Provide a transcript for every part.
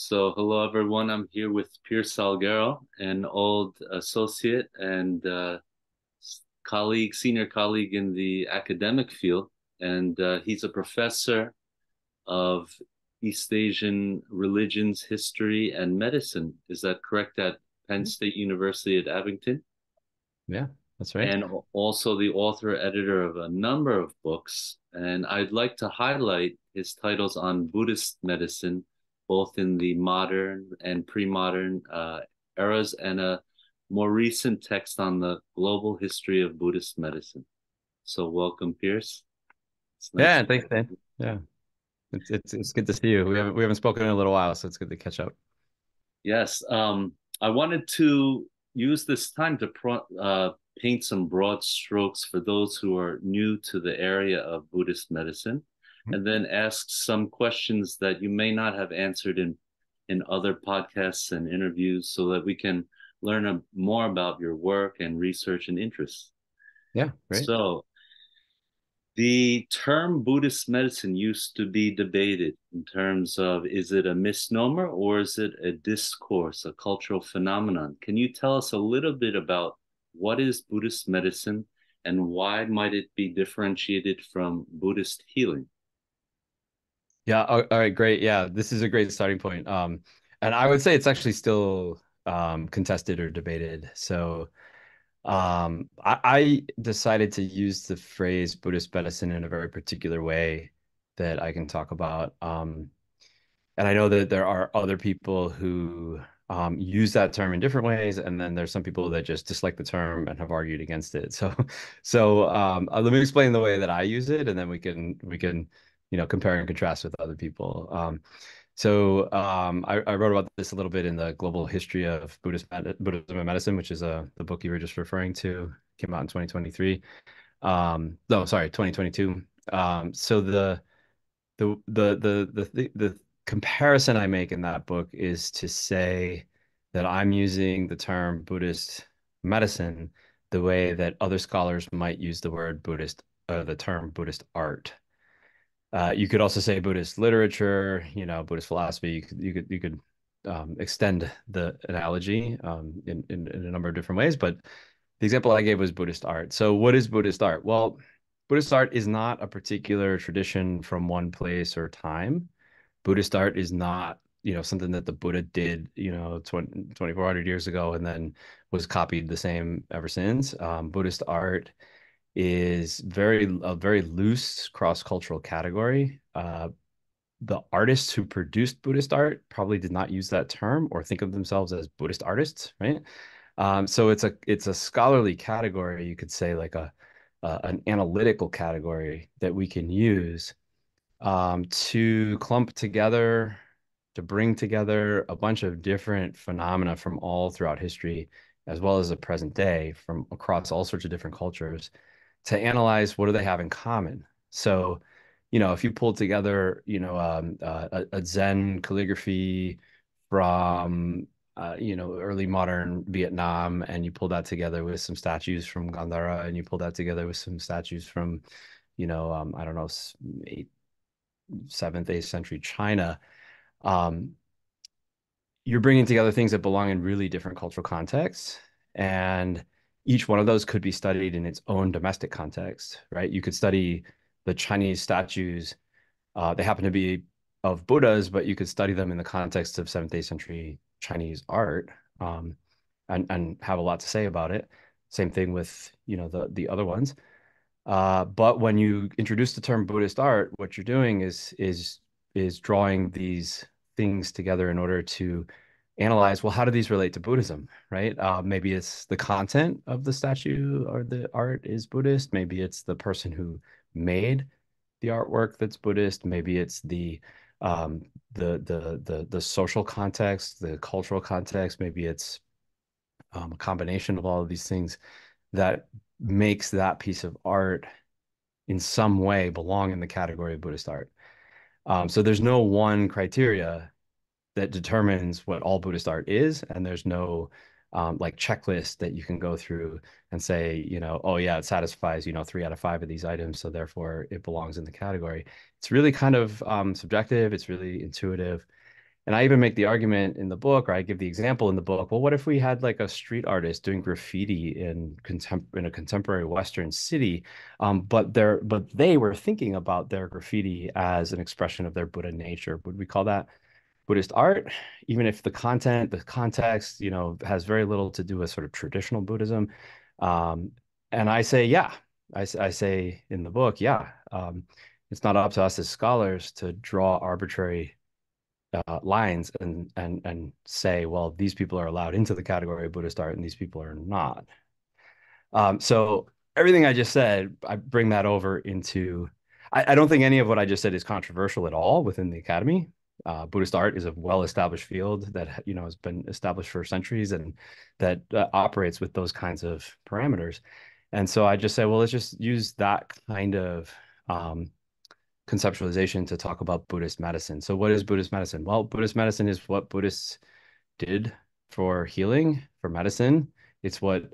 So, hello everyone. I'm here with Pierce Salguero, an old associate and colleague, senior colleague in the academic field, and he's a professor of East Asian religions, history, and medicine. Is that correct at Penn State University at Abington? Yeah, that's right. And also the author editor of a number of books. And I'd like to highlight his titles on Buddhist medicine, both in the modern and pre-modern eras, and a more recent text on the global history of Buddhist medicine. So welcome, Pierce. It's nice. Yeah, thanks, Dan. Yeah, it's good to see you. We haven't spoken in a little while, so it's good to catch up. Yes, I wanted to use this time to paint some broad strokes for those who are new to the area of Buddhist medicine, Mhm. and then ask some questions that you may not have answered in other podcasts and interviews, so that we can learn more about your work and research and interests. Yeah, great. So, the term Buddhist medicine used to be debated in terms of, is it a misnomer or is it a discourse, a cultural phenomenon? Can you tell us a little bit about what is Buddhist medicine and why might it be differentiated from Buddhist healing? Yeah, all right, great. Yeah, this is a great starting point. And I would say it's actually still contested or debated. So, I decided to use the phrase Buddhist medicine in a very particular way that I can talk about. And I know that there are other people who use that term in different ways, and then there's some people that just dislike the term and have argued against it. So let me explain the way that I use it, and then we can compare and contrast with other people. I wrote about this a little bit in the Global History of Buddhism and Medicine, which is the book you were just referring to. Came out in 2023. No, sorry, 2022. So the comparison I make in that book is to say that I'm using the term Buddhist medicine the way that other scholars might use the term Buddhist art. You could also say Buddhist literature, Buddhist philosophy. You could extend the analogy in a number of different ways, but the example I gave was Buddhist art. So, what is Buddhist art? Well, Buddhist art is not a particular tradition from one place or time. Buddhist art is not, something that the Buddha did, 2,400 years ago and then was copied the same ever since. Buddhist art is a very loose cross-cultural category. The artists who produced Buddhist art probably did not use that term or think of themselves as Buddhist artists, right? So it's a scholarly category, you could say, like an analytical category that we can use to clump together, to bring together a bunch of different phenomena from all throughout history, as well as the present day, from across all sorts of different cultures, to analyze what do they have in common. So, if you pull together, a Zen calligraphy from, early modern Vietnam, and you pull that together with some statues from Gandhara, and you pull that together with some statues from, I don't know, 7th, 8th century China, um, you're bringing together things that belong in really different cultural contexts. And each one of those could be studied in its own domestic context, right? You could study the Chinese statues. They happen to be of Buddhas, but you could study them in the context of 7th, 8th century Chinese art, and have a lot to say about it. Same thing with, the other ones. But when you introduce the term Buddhist art, what you're doing is drawing these things together in order to analyze, well, how do these relate to Buddhism, right? Maybe it's the content of the statue or the art is Buddhist. Maybe it's the person who made the artwork that's Buddhist. Maybe it's um, the social context, the cultural context. Maybe it's a combination of all of these things that makes that piece of art in some way belong in the category of Buddhist art. So there's no one criteria that determines what all Buddhist art is, and there's no like checklist that you can go through and say, oh yeah, it satisfies, 3 out of 5 of these items, so therefore it belongs in the category. It's really kind of subjective. It's really intuitive. And I even make the argument in the book, or I give the example in the book. Well, what if we had like a street artist doing graffiti in a contemporary Western city, but they were thinking about their graffiti as an expression of their Buddha nature? Would we call that Buddhist art, even if the content, the context, has very little to do with sort of traditional Buddhism? Um, and I say, yeah, I say in the book, yeah, it's not up to us as scholars to draw arbitrary lines and say, well, these people are allowed into the category of Buddhist art and these people are not. So everything I just said, I bring that over into. I don't think any of what I just said is controversial at all within the academy. Buddhist art is a well-established field that has been established for centuries and that operates with those kinds of parameters. And so I just say, well, let's just use that kind of conceptualization to talk about Buddhist medicine. So, what is Buddhist medicine? Well, Buddhist medicine is what Buddhists did for healing, for medicine. It's what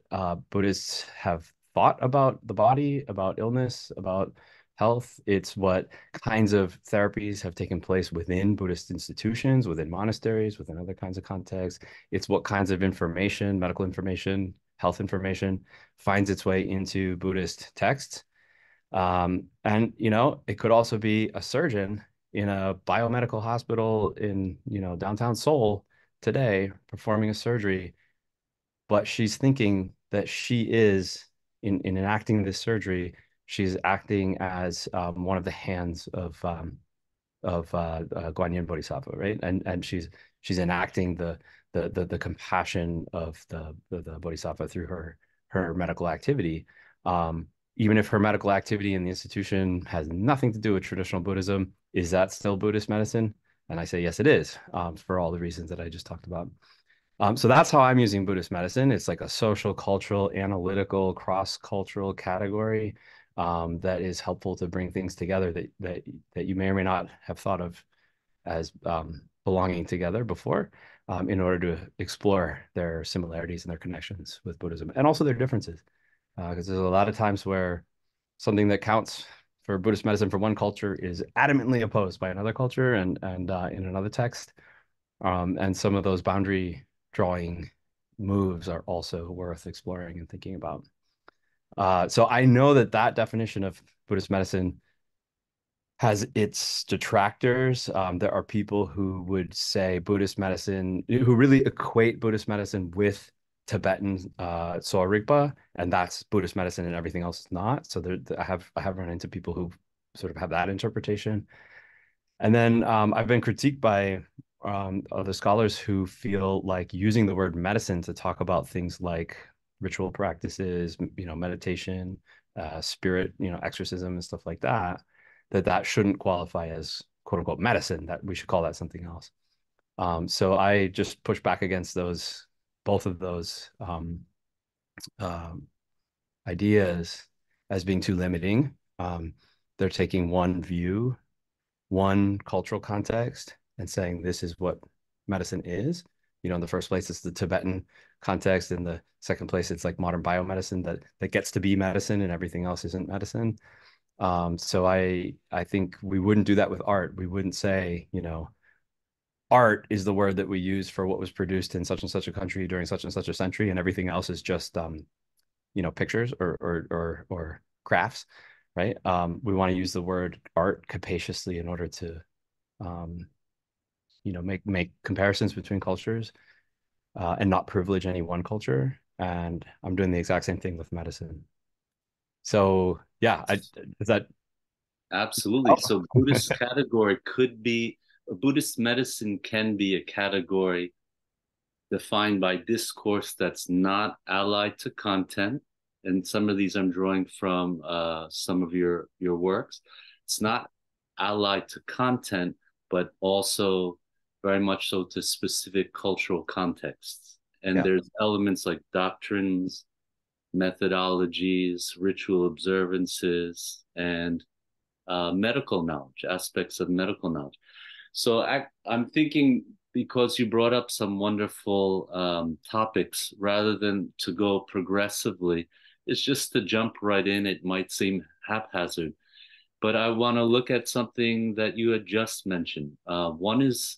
Buddhists have thought about the body, about illness, about health. It's what kinds of therapies have taken place within Buddhist institutions, within monasteries, within other kinds of contexts. It's what kinds of information, medical information, health information, finds its way into Buddhist texts. And it could also be a surgeon in a biomedical hospital in, downtown Seoul today performing a surgery, but she's thinking that she is in enacting this surgery, she's acting as one of the hands of Guanyin Bodhisattva, right? And she's enacting the compassion of the Bodhisattva through her medical activity. Even if her medical activity in the institution has nothing to do with traditional Buddhism, is that still Buddhist medicine? And I say yes, it is, for all the reasons that I just talked about. So that's how I'm using Buddhist medicine. It's like a social, cultural, analytical, cross-cultural category that is helpful to bring things together that you may or may not have thought of as belonging together before, in order to explore their similarities and their connections with Buddhism, and also their differences. Because there's a lot of times where something that counts for Buddhist medicine for one culture is adamantly opposed by another culture and in another text. And some of those boundary drawing moves are also worth exploring and thinking about. So I know that definition of Buddhist medicine has its detractors. There are people who would say Buddhist medicine, who really equate Buddhist medicine with Tibetan Sowa Rigpa, and that's Buddhist medicine and everything else is not. So I have run into people who sort of have that interpretation. And then I've been critiqued by other scholars who feel like using the word medicine to talk about things like ritual practices, meditation, spirit, exorcism and stuff like that, that shouldn't qualify as quote unquote medicine, that we should call that something else. So I just push back against both of those ideas as being too limiting. They're taking one view, one cultural context, and saying this is what medicine is. In the first place, it's the Tibetan context. In the second place, it's like modern biomedicine that gets to be medicine and everything else isn't medicine. So I think we wouldn't do that with art. We wouldn't say, art is the word that we use for what was produced in such and such a country during such and such a century, and everything else is just pictures or crafts, right? We want to use the word art capaciously in order to um, make comparisons between cultures and not privilege any one culture. And I'm doing the exact same thing with medicine. So yeah, is that Absolutely. So Buddhist medicine can be a category defined by discourse that's not allied to content. And some of these I'm drawing from some of your works. It's not allied to content, but also very much so to specific cultural contexts. And yeah, there's elements like doctrines, methodologies, ritual observances, and medical knowledge, aspects of medical knowledge. So I'm thinking, because you brought up some wonderful topics, rather than to go progressively, it's just to jump right in. It might seem haphazard, but I want to look at something that you had just mentioned. One is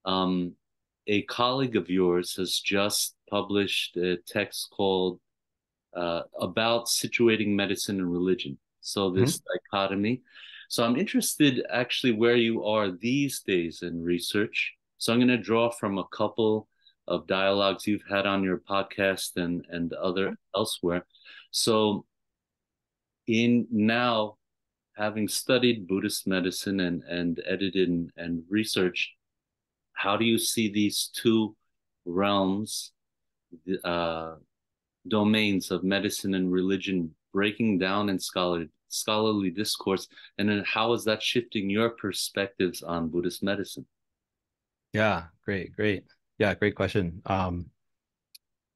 Um, a colleague of yours has just published a text called about situating medicine and religion. So Mhm. this dichotomy. So I'm interested actually where you are these days in research. So I'm going to draw from a couple of dialogues you've had on your podcast and other elsewhere. So in now having studied Buddhist medicine and edited and researched, how do you see these two realms, uh, domains of medicine and religion breaking down in scholarly discourse, and then how is that shifting your perspectives on Buddhist medicine? Yeah, great, great. Yeah, great question.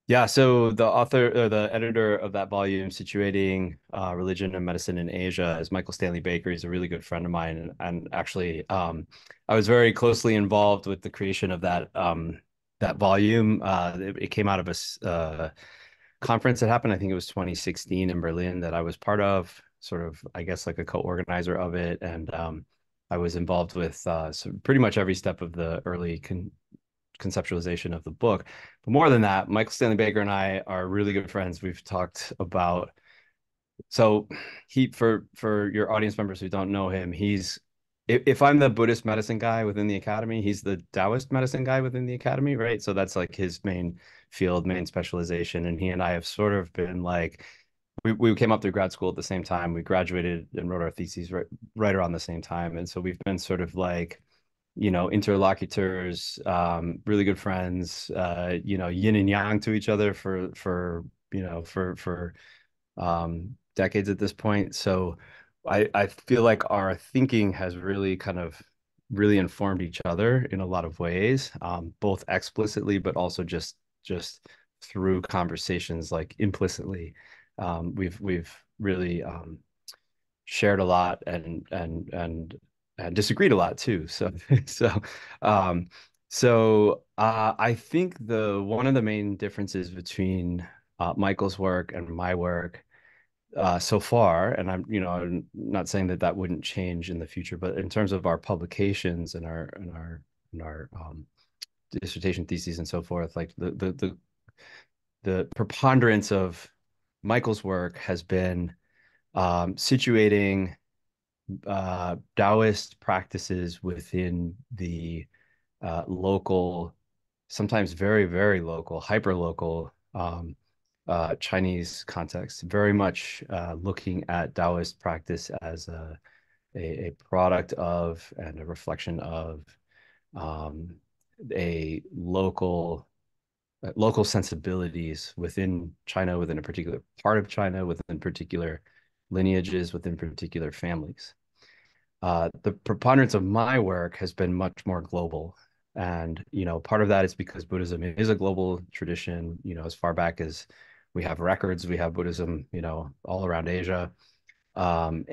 Yeah, so the author or the editor of that volume, Situating Religion and Medicine in Asia, is Michael Stanley Baker. He's a really good friend of mine, and actually, I was very closely involved with the creation of that volume. It came out of a conference that happened. I think it was 2016 in Berlin that I was part of, sort of, I guess, like a co-organizer of it, and I was involved with so pretty much every step of the early conceptualization of the book. But more than that, Michael Stanley Baker and I are really good friends. We've talked about so he for your audience members who don't know him, he's if I'm the Buddhist medicine guy within the academy, he's the Taoist medicine guy within the academy, right? So that's like his main field, main specialization. And he and I have sort of been like we came up through grad school at the same time. We graduated and wrote our theses right around the same time. And so we've been sort of like interlocutors, really good friends, yin and yang to each other for decades at this point. So I feel like our thinking has really kind of really informed each other in a lot of ways, both explicitly, but also just through conversations like implicitly. We've really shared a lot and disagreed a lot too. So so um I think the one of the main differences between Michael's work and my work so far, and I'm not saying that that wouldn't change in the future, but in terms of our publications and our dissertation theses and so forth, like the preponderance of Michael's work has been situating Taoist practices within the local, sometimes very, very local, hyper local Chinese context, very much looking at Taoist practice as a product of and a reflection of um, a local sensibilities within China, within a particular part of China, within particular lineages, within particular families. The preponderance of my work has been much more global. And, part of that is because Buddhism is a global tradition, as far back as we have records, we have Buddhism, all around Asia. And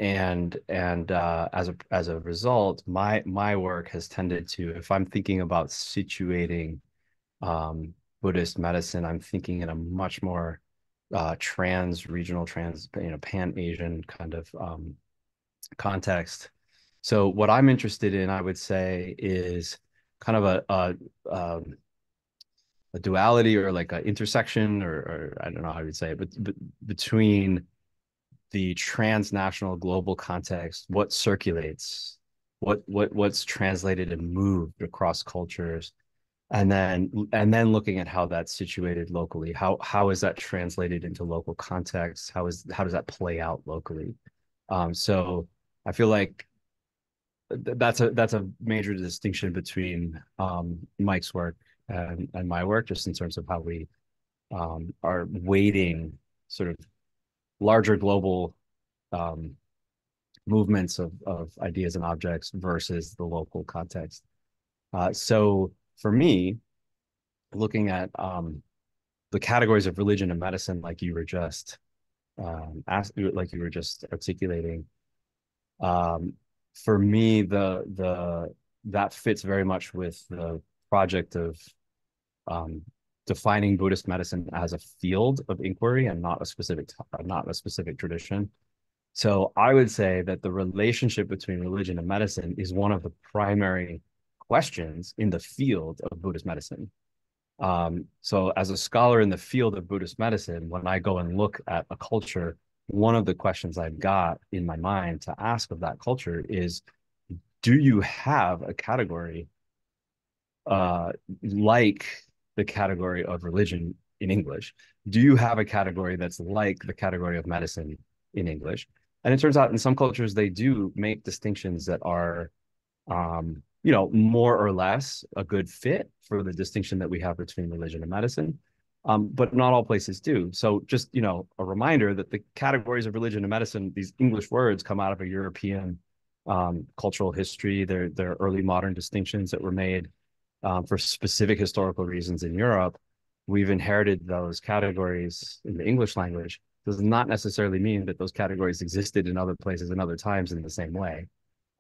as a result, my work has tended to, if I'm thinking about situating Buddhist medicine, I'm thinking in a much more regional, pan-Asian kind of context. So what I'm interested in, I would say, is kind of a duality or like an intersection, or I don't know how you would say it, but between the transnational global context, what circulates, what's translated and moved across cultures, and then looking at how that's situated locally. How is that translated into local context? How does that play out locally? So I feel like that's a major distinction between Mike's work and my work, just in terms of how we are weighting sort of larger global um, movements of ideas and objects versus the local context. So for me, looking at the categories of religion and medicine, like you were just articulating, um, for me, the that fits very much with the project of um, defining Buddhist medicine as a field of inquiry and not a specific tradition. So I would say that the relationship between religion and medicine is one of the primary questions in the field of Buddhist medicine. So as a scholar in the field of Buddhist medicine, when I go and look at a culture, one of the questions I've got in my mind to ask of that culture is, do you have a category like the category of religion in English? Do you have a category that's like the category of medicine in English? And it turns out in some cultures, they do make distinctions that are more or less a good fit for the distinction that we have between religion and medicine. But not all places do. So just, a reminder that the categories of religion and medicine, these English words come out of a European cultural history. They're early modern distinctions that were made for specific historical reasons in Europe. We've inherited those categories in the English language. Does not necessarily mean that those categories existed in other places and other times in the same way.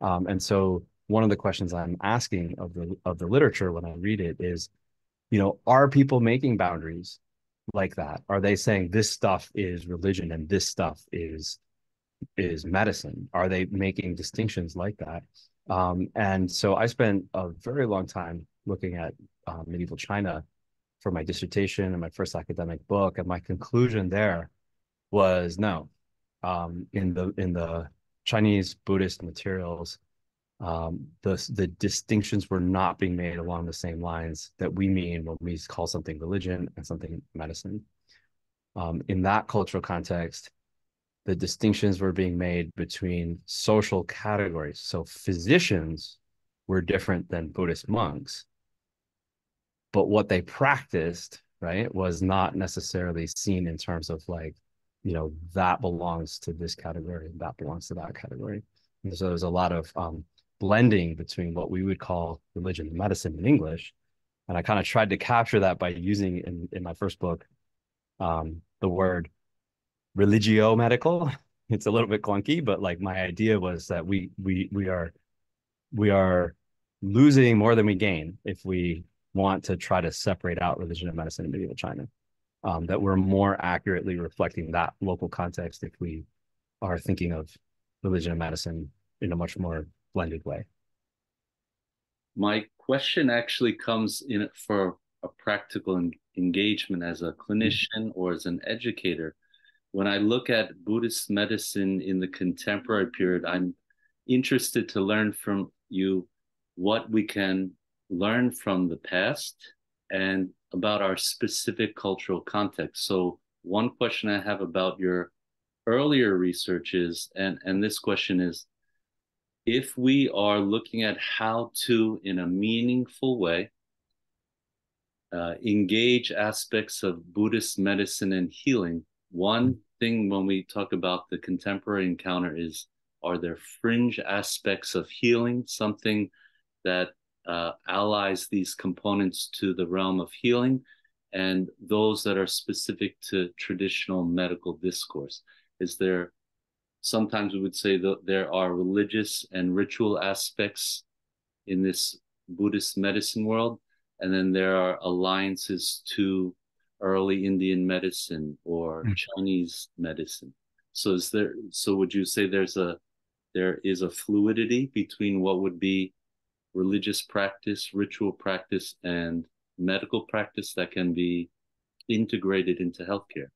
And so one of the questions I'm asking of the literature when I read it is, are people making boundaries like that? Are they saying this stuff is religion and this stuff is medicine? Are they making distinctions like that? And so I spent a very long time looking at medieval China for my dissertation and my first academic book, and my conclusion there was no. In the Chinese Buddhist materials, the distinctions were not being made along the same lines that we mean when we call something religion and something medicine. In that cultural context, the distinctions were being made between social categories. So physicians were different than Buddhist monks, but what they practiced, right, was not necessarily seen in terms of like, that belongs to this category and that belongs to that category. And so there's a lot of blending between what we would call religion and medicine in English. And I kind of tried to capture that by using in my first book the word religio medical. It's a little bit clunky, but like my idea was that we are losing more than we gain if we want to try to separate out religion and medicine in medieval China. That we're more accurately reflecting that local context if we are thinking of religion and medicine in a much more blended way. My question actually comes in for a practical engagement as a clinician or as an educator. When I look at Buddhist medicine in the contemporary period, I'm interested to learn from you what we can learn from the past and about our specific cultural context. So one question I have about your earlier research is, and this question is, if we are looking at how to, in a meaningful way, engage aspects of Buddhist medicine and healing, one thing when we talk about the contemporary encounter is, are there fringe aspects of healing, something that allies these components to the realm of healing, and those that are specific to traditional medical discourse? Is there, sometimes we would say that there are religious and ritual aspects in this Buddhist medicine world, and then there are alliances to early Indian medicine or Chinese medicine. So would you say there is a fluidity between what would be religious practice, ritual practice, and medical practice that can be integrated into healthcare?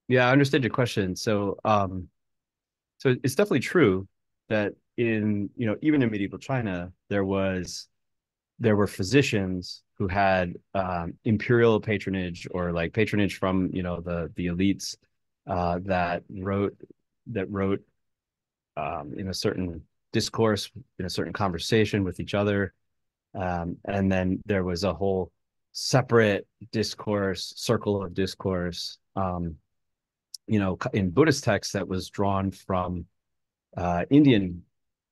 Yeah, I understand your question. So it's definitely true that even in medieval China, there were physicians who had imperial patronage or like patronage from the elites that wrote in a certain discourse, in a certain conversation with each other, and then there was a whole separate discourse, circle of discourse, in Buddhist texts that was drawn from Indian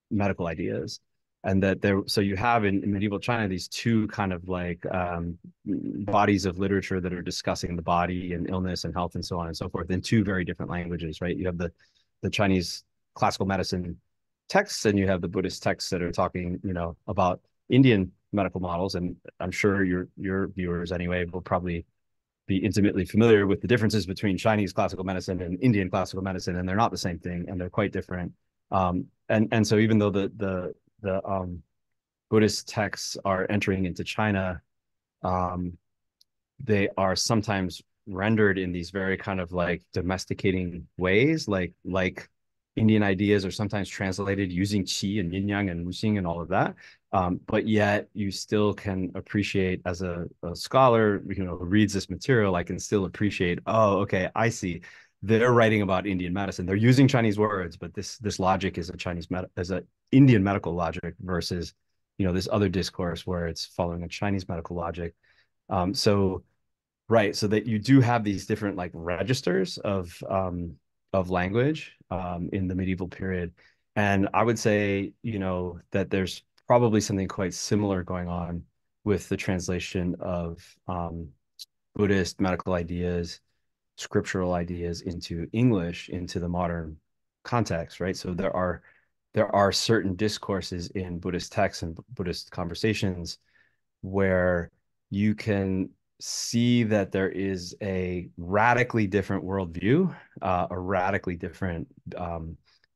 medical ideas. And so you have in medieval China these two kind of like bodies of literature that are discussing the body and illness and health and so on and so forth in two very different languages, right? You have the Chinese classical medicine texts, and you have the Buddhist texts that are talking, about Indian medical models. And I'm sure your viewers anyway will probably be intimately familiar with the differences between Chinese classical medicine and Indian classical medicine, and they're not the same thing, and they're quite different. And so even though the Buddhist texts are entering into China, um, they are sometimes rendered in these very kind of like domesticating ways, like Indian ideas are sometimes translated using qi and yin yang and wuxing and all of that. But yet you still can appreciate as a scholar, who reads this material, I can still appreciate, oh, okay, I see. They're writing about Indian medicine. They're using Chinese words, but this logic is a as a Indian medical logic versus, this other discourse where it's following a Chinese medical logic. So right, so that you do have these different like registers of language in the medieval period, and I would say that there's probably something quite similar going on with the translation of Buddhist medical ideas, scriptural ideas into English into the modern context, right? So there are certain discourses in Buddhist texts and Buddhist conversations where you can see that there is a radically different worldview, a radically different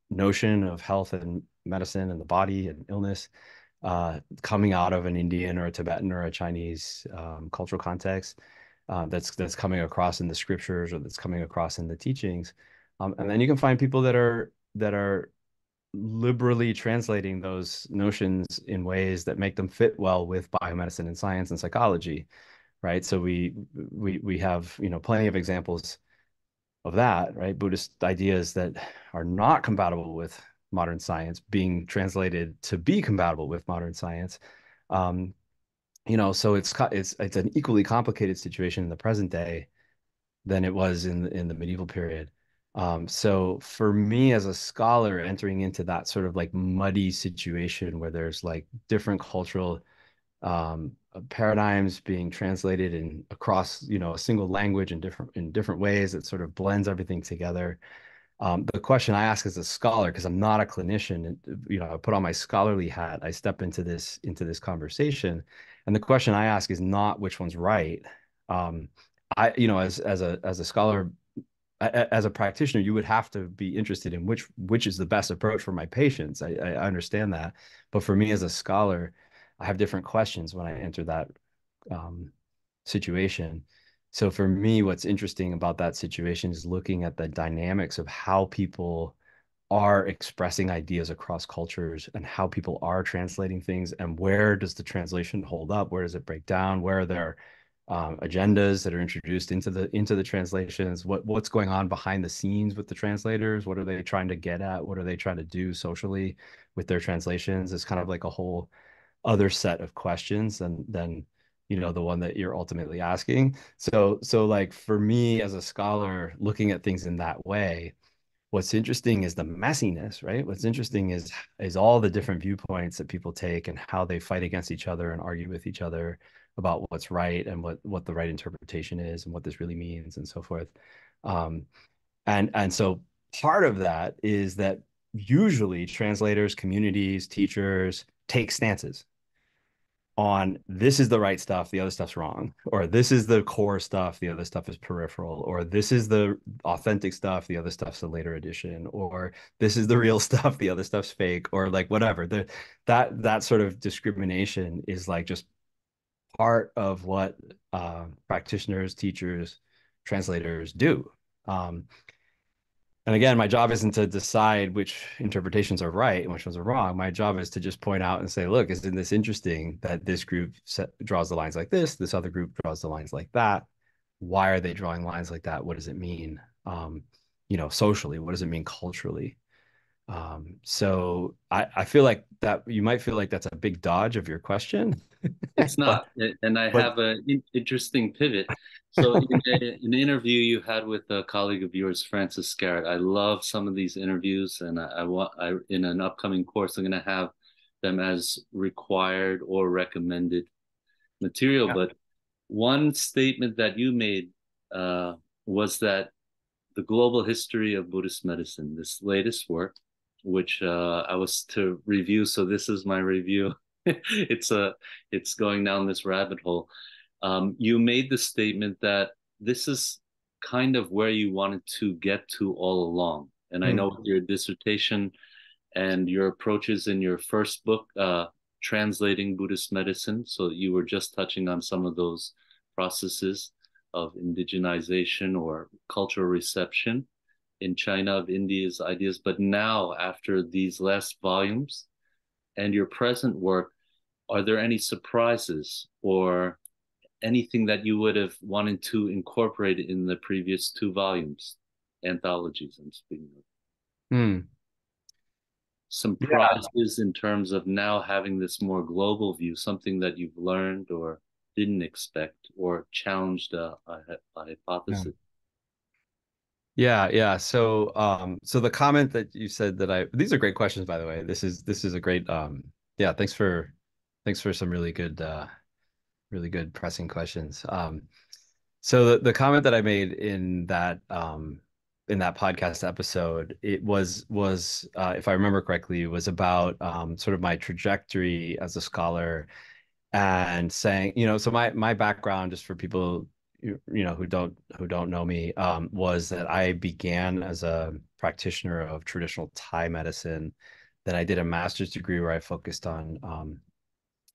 notion of health and medicine and the body and illness coming out of an Indian or a Tibetan or a Chinese cultural context that's coming across in the scriptures or that's coming across in the teachings. And then you can find people that are liberally translating those notions in ways that make them fit well with biomedicine and science and psychology, right? So we have plenty of examples of that, right? Buddhist ideas that are not compatible with modern science being translated to be compatible with modern science. Um, so it's an equally complicated situation in the present day than it was in the medieval period. So for me as a scholar, entering into that sort of like muddy situation where there's like different cultural paradigms being translated in across a single language in different ways that sort of blends everything together. The question I ask as a scholar, because I'm not a clinician, and I put on my scholarly hat, I step into this conversation, and the question I ask is not which one's right. As a scholar, as a practitioner, you would have to be interested in which is the best approach for my patients. I understand that, but for me as a scholar, I have different questions when I enter that um, situation. So for me, what's interesting about that situation is looking at the dynamics of how people are expressing ideas across cultures and how people are translating things and where does the translation hold up? Where does it break down? Where are there agendas that are introduced into the translations? What's going on behind the scenes with the translators? What are they trying to get at? What are they trying to do socially with their translations? It's kind of like a whole other set of questions than the one that you're ultimately asking. So like for me as a scholar looking at things in that way, what's interesting is the messiness, right? What's interesting is all the different viewpoints that people take and how they fight against each other and argue with each other about what's right and what the right interpretation is and what this really means and so forth. Um, and so part of that is that usually translators, communities, teachers take stances on this is the right stuff, the other stuff's wrong, or this is the core stuff, the other stuff is peripheral, or this is the authentic stuff, the other stuff's a later addition, or this is the real stuff, the other stuff's fake, or like whatever. That sort of discrimination is like just part of what practitioners, teachers, translators do. Um, and again, my job isn't to decide which interpretations are right and which ones are wrong. My job is to just point out and say, look, isn't this interesting that this group draws the lines like this other group draws the lines like that? Why are they drawing lines like that? What does it mean, socially? What does it mean culturally? So I feel like that you might feel like that's a big dodge of your question, It's but not, and I but have an interesting pivot. So, in an interview you had with a colleague of yours, Francis Scarrett, I love some of these interviews, and I want, in an upcoming course, I'm going to have them as required or recommended material. yeah. But one statement that you made was that the global history of Buddhist medicine, this latest work, which I was to review. So this is my review. it's a it's going down this rabbit hole. You made the statement that this is kind of where you wanted to get to all along. And I Hmm. know with your dissertation and your approaches in your first book, translating Buddhist medicine. So you were just touching on some of those processes of indigenization or cultural reception in China of India's ideas. But now, after these last volumes and your present work, are there any surprises or anything that you would have wanted to incorporate in the previous two volumes, anthologies I'm speaking of? Hmm. Some Yeah. prizes in terms of now having this more global view, something that you've learned or didn't expect or challenged a Yeah. hypothesis? Yeah, yeah. So the comment that you said that these are great questions, by the way. This is a great yeah, thanks for some really good pressing questions. So the comment that I made in that podcast episode, it was if I remember correctly, was about sort of my trajectory as a scholar and saying, so my background, just for people who don't know me, was that I began as a practitioner of traditional Thai medicine. Then I did a master's degree where I focused on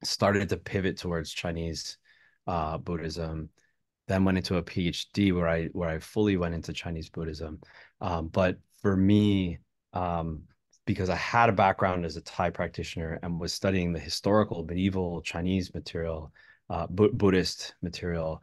started to pivot towards Chinese Buddhism, then went into a PhD where I fully went into Chinese Buddhism. But for me, um, because I had a background as a Thai practitioner and was studying the historical medieval Chinese material, Buddhist material,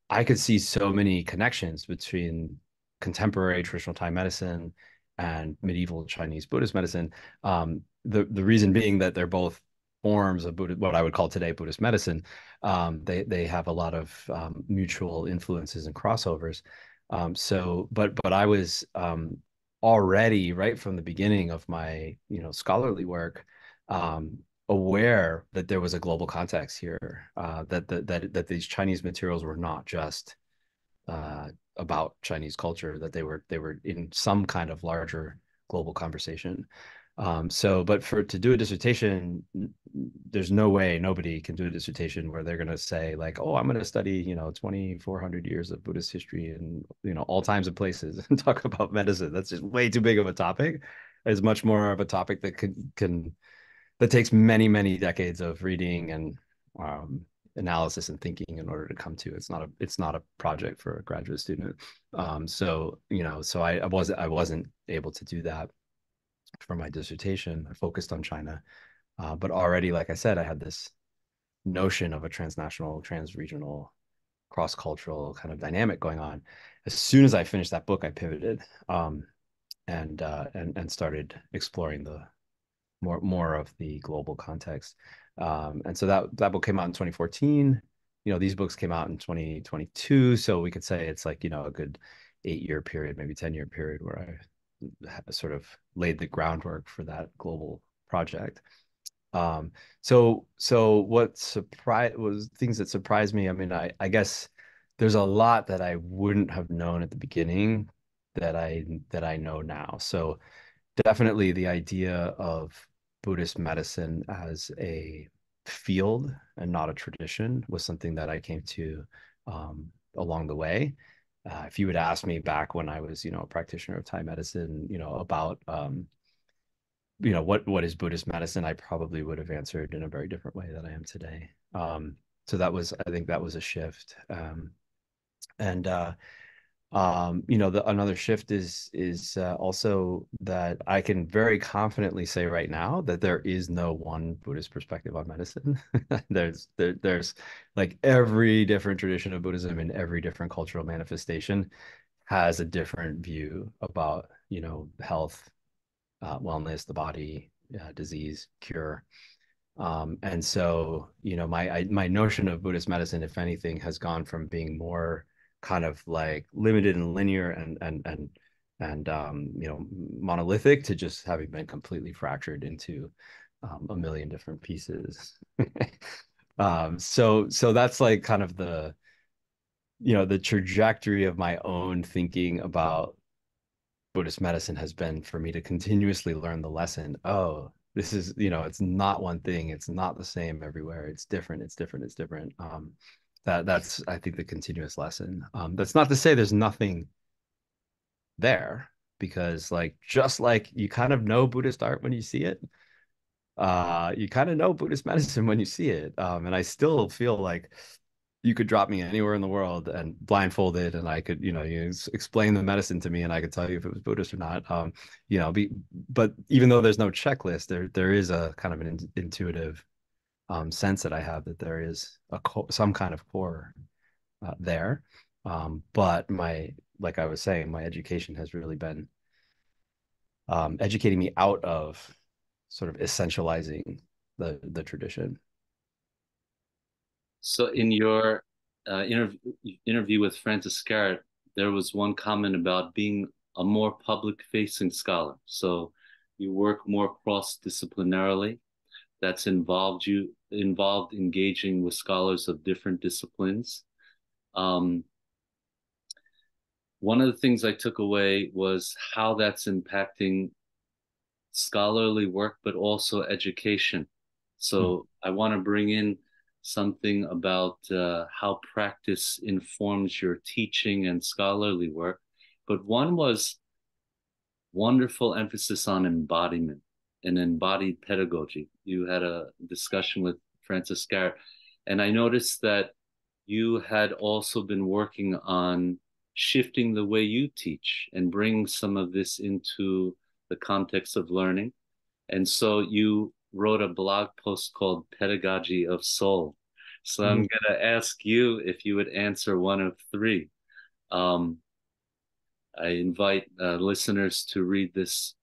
I could see so many connections between contemporary traditional Thai medicine and medieval Chinese Buddhist medicine. The reason being that they're both forms of Buddhist, what I would call today Buddhist medicine. They have a lot of mutual influences and crossovers. But I was already right from the beginning of my scholarly work aware that there was a global context here, that these Chinese materials were not just about Chinese culture, that they were in some kind of larger global conversation. But for to do a dissertation, there's no way nobody can do a dissertation where they're going to say like, oh, I'm going to study 2,400 years of Buddhist history and all times and places and talk about medicine. That's just way too big of a topic. It's much more of a topic that can that takes many decades of reading and um, analysis and thinking in order to come to. It's not a project for a graduate student. So I wasn't able to do that for my dissertation. I focused on China, but already, like I said, I had this notion of a transnational, transregional, cross-cultural kind of dynamic going on. As soon as I finished that book, I pivoted and started exploring the more of the global context. And so that book came out in 2014. These books came out in 2022, so we could say it's like a good 8-year period, maybe 10-year period where I sort of laid the groundwork for that global project. So what surprised was things that surprised me. I mean, I guess there's a lot that I wouldn't have known at the beginning that I know now. So definitely the idea of Buddhist medicine as a field and not a tradition was something that I came to along the way. If you would ask me back when I was, a practitioner of Thai medicine, about, what is Buddhist medicine, I probably would have answered in a very different way than I am today. So I think that was a shift. And another shift is also that I can very confidently say right now that there is no one Buddhist perspective on medicine. There's like every different tradition of Buddhism and every different cultural manifestation has a different view about health, wellness, the body, disease, cure. And so, my notion of Buddhist medicine, if anything, has gone from being more kind of like limited and linear and monolithic to just having been completely fractured into a million different pieces. So that's like kind of the trajectory of my own thinking about Buddhist medicine has been for me to continuously learn the lesson. Oh, this is, it's not one thing. It's not the same everywhere. It's different. It's different. It's different. That's I think the continuous lesson. That's not to say there's nothing there because just like you kind of know Buddhist art when you see it, you kind of know Buddhist medicine when you see it. And I still feel like you could drop me anywhere in the world and blindfolded, and I could, explain the medicine to me, and I could tell you if it was Buddhist or not. But even though there's no checklist, there is a kind of an intuitive sense that I have that there is some kind of core there. But like I was saying, my education has really been educating me out of sort of essentializing the tradition. So in your interview with Francis Garrett, there was one comment about being a more public-facing scholar. So you work more cross-disciplinarily. That's involved engaging with scholars of different disciplines. Um, One of the things I took away was how that's impacting scholarly work, but also education. Hmm. So I want to bring in something about how practice informs your teaching and scholarly work. But one was wonderful emphasis on embodiment and embodied pedagogy. You had a discussion with Francis Garrett, and I noticed that you had also been working on shifting the way you teach and bringing some of this into the context of learning. And so you wrote a blog post called Pedagogy of Soul. So I'm Mhm. going to ask you if you would answer one of three. Um, I invite listeners to read this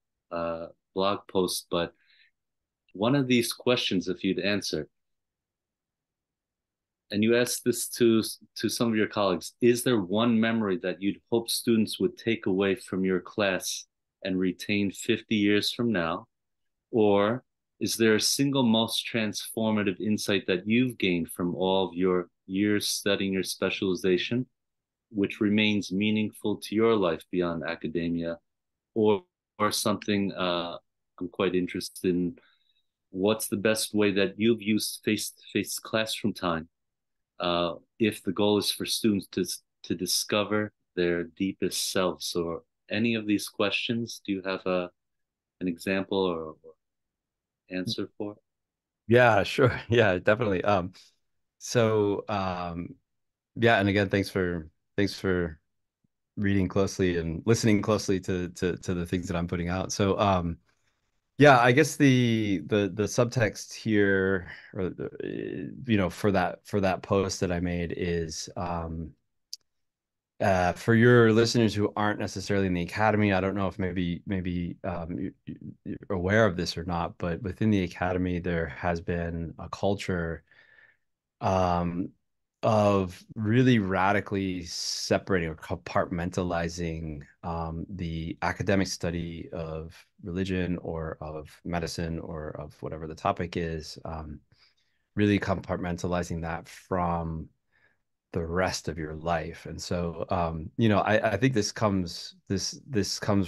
blog post, but one of these questions, if you'd answer, and you asked this to some of your colleagues, is there one memory that you'd hope students would take away from your class and retain 50 years from now? Or is there a single most transformative insight that you've gained from all of your years studying your specialization, which remains meaningful to your life beyond academia? Or, or something I'm quite interested in. What's the best way that you've used face-to-face classroom time if the goal is for students to discover their deepest selves? Or any of these questions, do you have an example or answer for? Yeah, sure. Yeah, definitely. So yeah, and again, thanks for reading closely and listening closely to the things that I'm putting out. So yeah, I guess the subtext here, or for that post that I made is for your listeners who aren't necessarily in the academy. I don't know if maybe you're aware of this or not, but within the academy there has been a culture um, of really radically separating or compartmentalizing the academic study of religion or of medicine or of whatever the topic is, really compartmentalizing that from the rest of your life. And so, I think this comes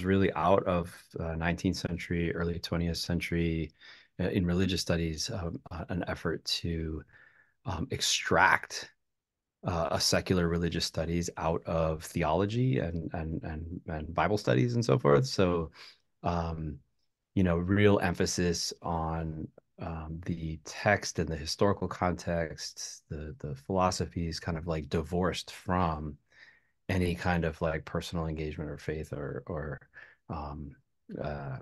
really out of 19th century, early 20th century in religious studies, an effort to extract secular religious studies out of theology and Bible studies and so forth. So, um, real emphasis on the text and the historical context, the philosophies kind of like divorced from any kind of like personal engagement or faith or um,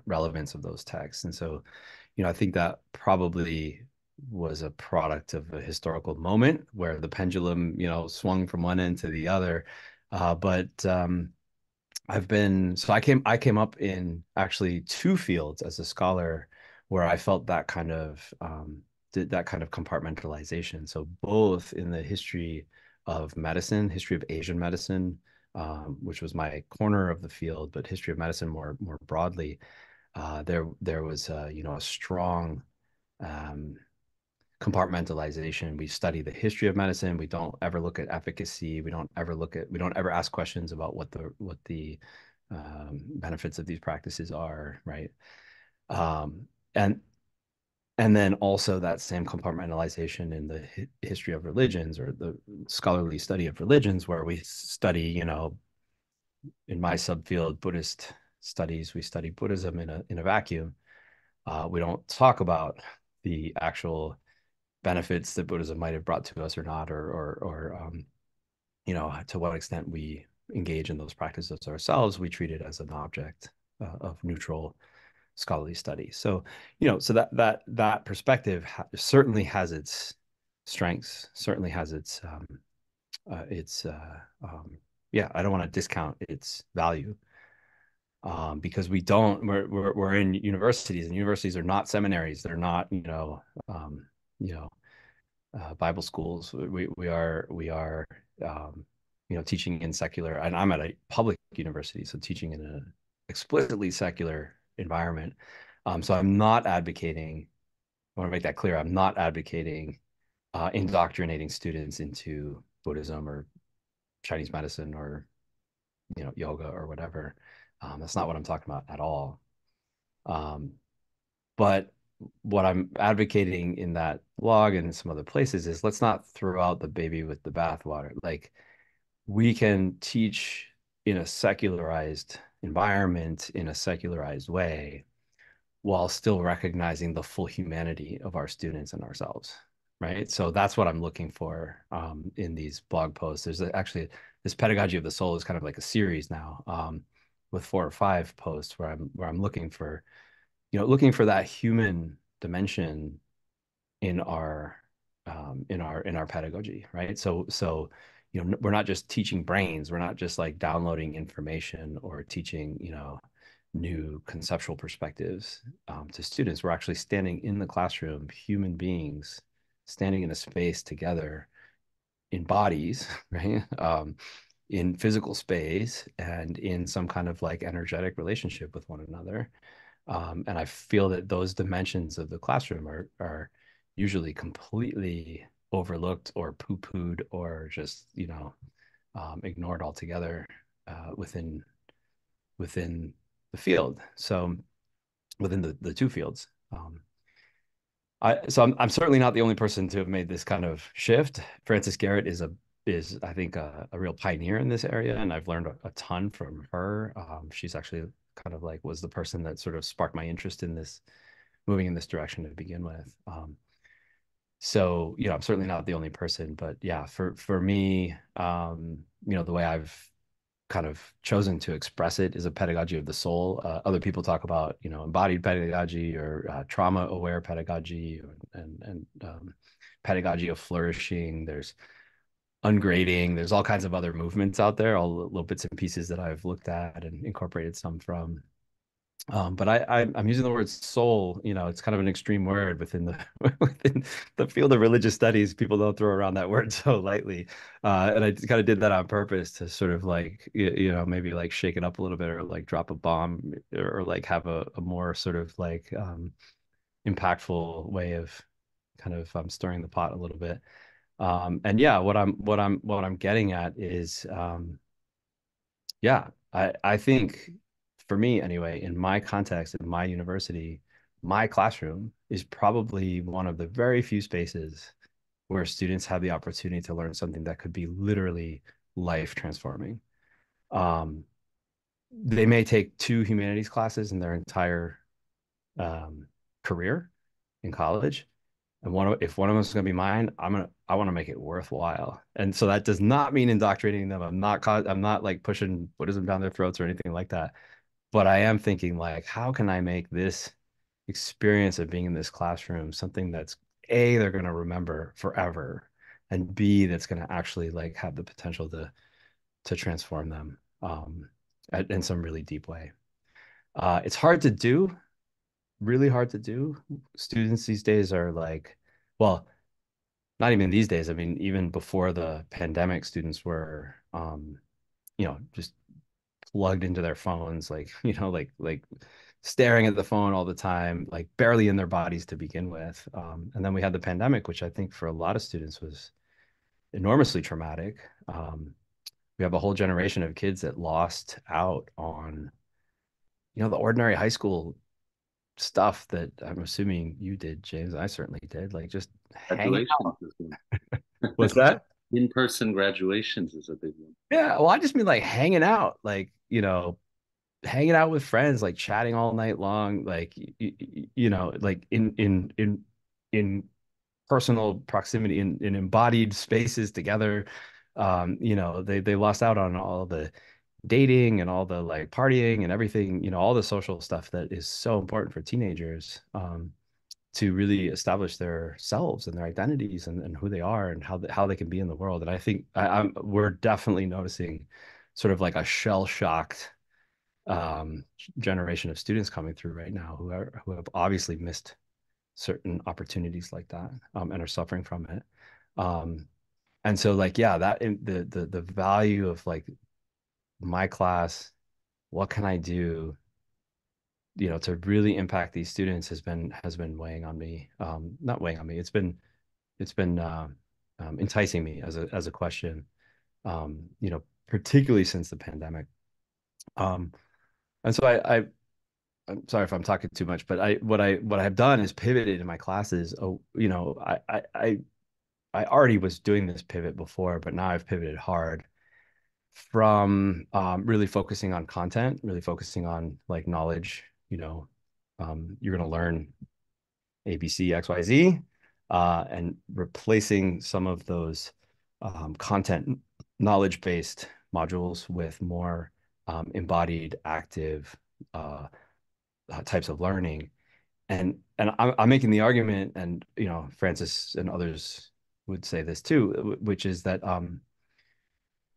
relevance of those texts. And so, I think that probably was a product of a historical moment where the pendulum, swung from one end to the other. But I came up in actually two fields as a scholar where I felt that kind of did that kind of compartmentalization. So both in the history of medicine, history of Asian medicine, which was my corner of the field, but history of medicine more broadly, there was a strong um, compartmentalization. We study the history of medicine. We don't ever look at efficacy. We don't ever ask questions about what the benefits of these practices are, right? Um, and and then also that same compartmentalization in the history of religions or the scholarly study of religions, where we study, in my subfield, Buddhist studies, we study Buddhism in a vacuum. We don't talk about the actual benefits that Buddhism might have brought to us or not, or to what extent we engage in those practices ourselves. We treat it as an object of neutral scholarly study. So, so that perspective certainly has its strengths, certainly has its yeah. I don't want to discount its value, because we don't. We're in universities, and universities are not seminaries. They're not um, you know Bible schools. We are teaching in secular, and I'm at a public university, so teaching in an explicitly secular environment. So I'm not advocating. I want to make that clear. I'm not advocating indoctrinating students into Buddhism or Chinese medicine or yoga or whatever. That's not what I'm talking about at all. Um, but what I'm advocating in that blog and in some other places is let's not throw out the baby with the bathwater. Like, we can teach in a secularized environment in a secularized way while still recognizing the full humanity of our students and ourselves. Right. So that's what I'm looking for in these blog posts. There's actually this Pedagogy of the Soul is kind of like a series now, with 4 or 5 posts where I'm looking for that human dimension in our pedagogy, right? So we're not just teaching brains, we're not just like downloading information or teaching new conceptual perspectives to students. We're actually standing in the classroom, human beings standing in a space together in bodies, right? In physical space and in some kind of like energetic relationship with one another. And I feel that those dimensions of the classroom are usually completely overlooked or poo-pooed or just, ignored altogether within the field. So within the two fields. So I'm certainly not the only person to have made this kind of shift. Frances Garrett is I think a real pioneer in this area, and I've learned a ton from her. She's actually kind of like was the person that sort of sparked my interest in this, moving in this direction to begin with. So I'm certainly not the only person, but yeah, for me, the way I've kind of chosen to express it is a pedagogy of the soul. Other people talk about, embodied pedagogy or trauma-aware pedagogy and pedagogy of flourishing. There's ungrading. There's all kinds of other movements out there, all little bits and pieces that I've looked at and incorporated some from. But I'm using the word soul. It's kind of an extreme word within the within the field of religious studies. People don't throw around that word so lightly, and I kind of did that on purpose to sort of like maybe like shake it up a little bit or like drop a bomb or like have a more sort of like impactful way of kind of stirring the pot a little bit. And yeah, what I'm getting at is yeah, I think for me anyway, in my context, in my university, my classroom is probably one of the very few spaces where students have the opportunity to learn something that could be literally life transforming. Um, they may take 2 humanities classes in their entire um, career in college, and if one of them is going to be mine, I want to make it worthwhile. And so that does not mean indoctrinating them. I'm not like pushing Buddhism down their throats or anything like that. But I am thinking like, how can I make this experience of being in this classroom something that's A, they're going to remember forever, and B, that's going to actually like have the potential to transform them in some really deep way. It's hard to do, really hard to do. Students these days are like, well, not even these days. I mean, even before the pandemic, students were, just plugged into their phones, like, like staring at the phone all the time, like barely in their bodies to begin with. And then we had the pandemic, which I think for a lot of students was enormously traumatic. We have a whole generation of kids that lost out on, the ordinary high school stuff that I'm assuming you did, James. I certainly did. Like just hanging Graduations out. is one. What's that? In-person graduations is a big one. Yeah, well, I just mean like hanging out, like, hanging out with friends, like chatting all night long, like like in personal proximity, in embodied spaces together. They lost out on all the dating and all the like partying and everything, all the social stuff that is so important for teenagers, to really establish their selves and their identities and who they are and how they can be in the world. And I think we're definitely noticing sort of like a shell-shocked um, generation of students coming through right now who have obviously missed certain opportunities like that, and are suffering from it. Um, and so like, yeah, the value of like my class, what can I do, to really impact these students has been weighing on me. Not weighing on me. It's been enticing me as a question. Particularly since the pandemic. Um, and so I'm sorry if I'm talking too much, but what I have done is pivoted in my classes. Oh, I already was doing this pivot before, but now I've pivoted hard from really focusing on content, really focusing on like knowledge. You're going to learn A, B, C, X, Y, Z, and replacing some of those content knowledge-based modules with more embodied, active types of learning. And I'm making the argument, and Francis and others would say this too, which is that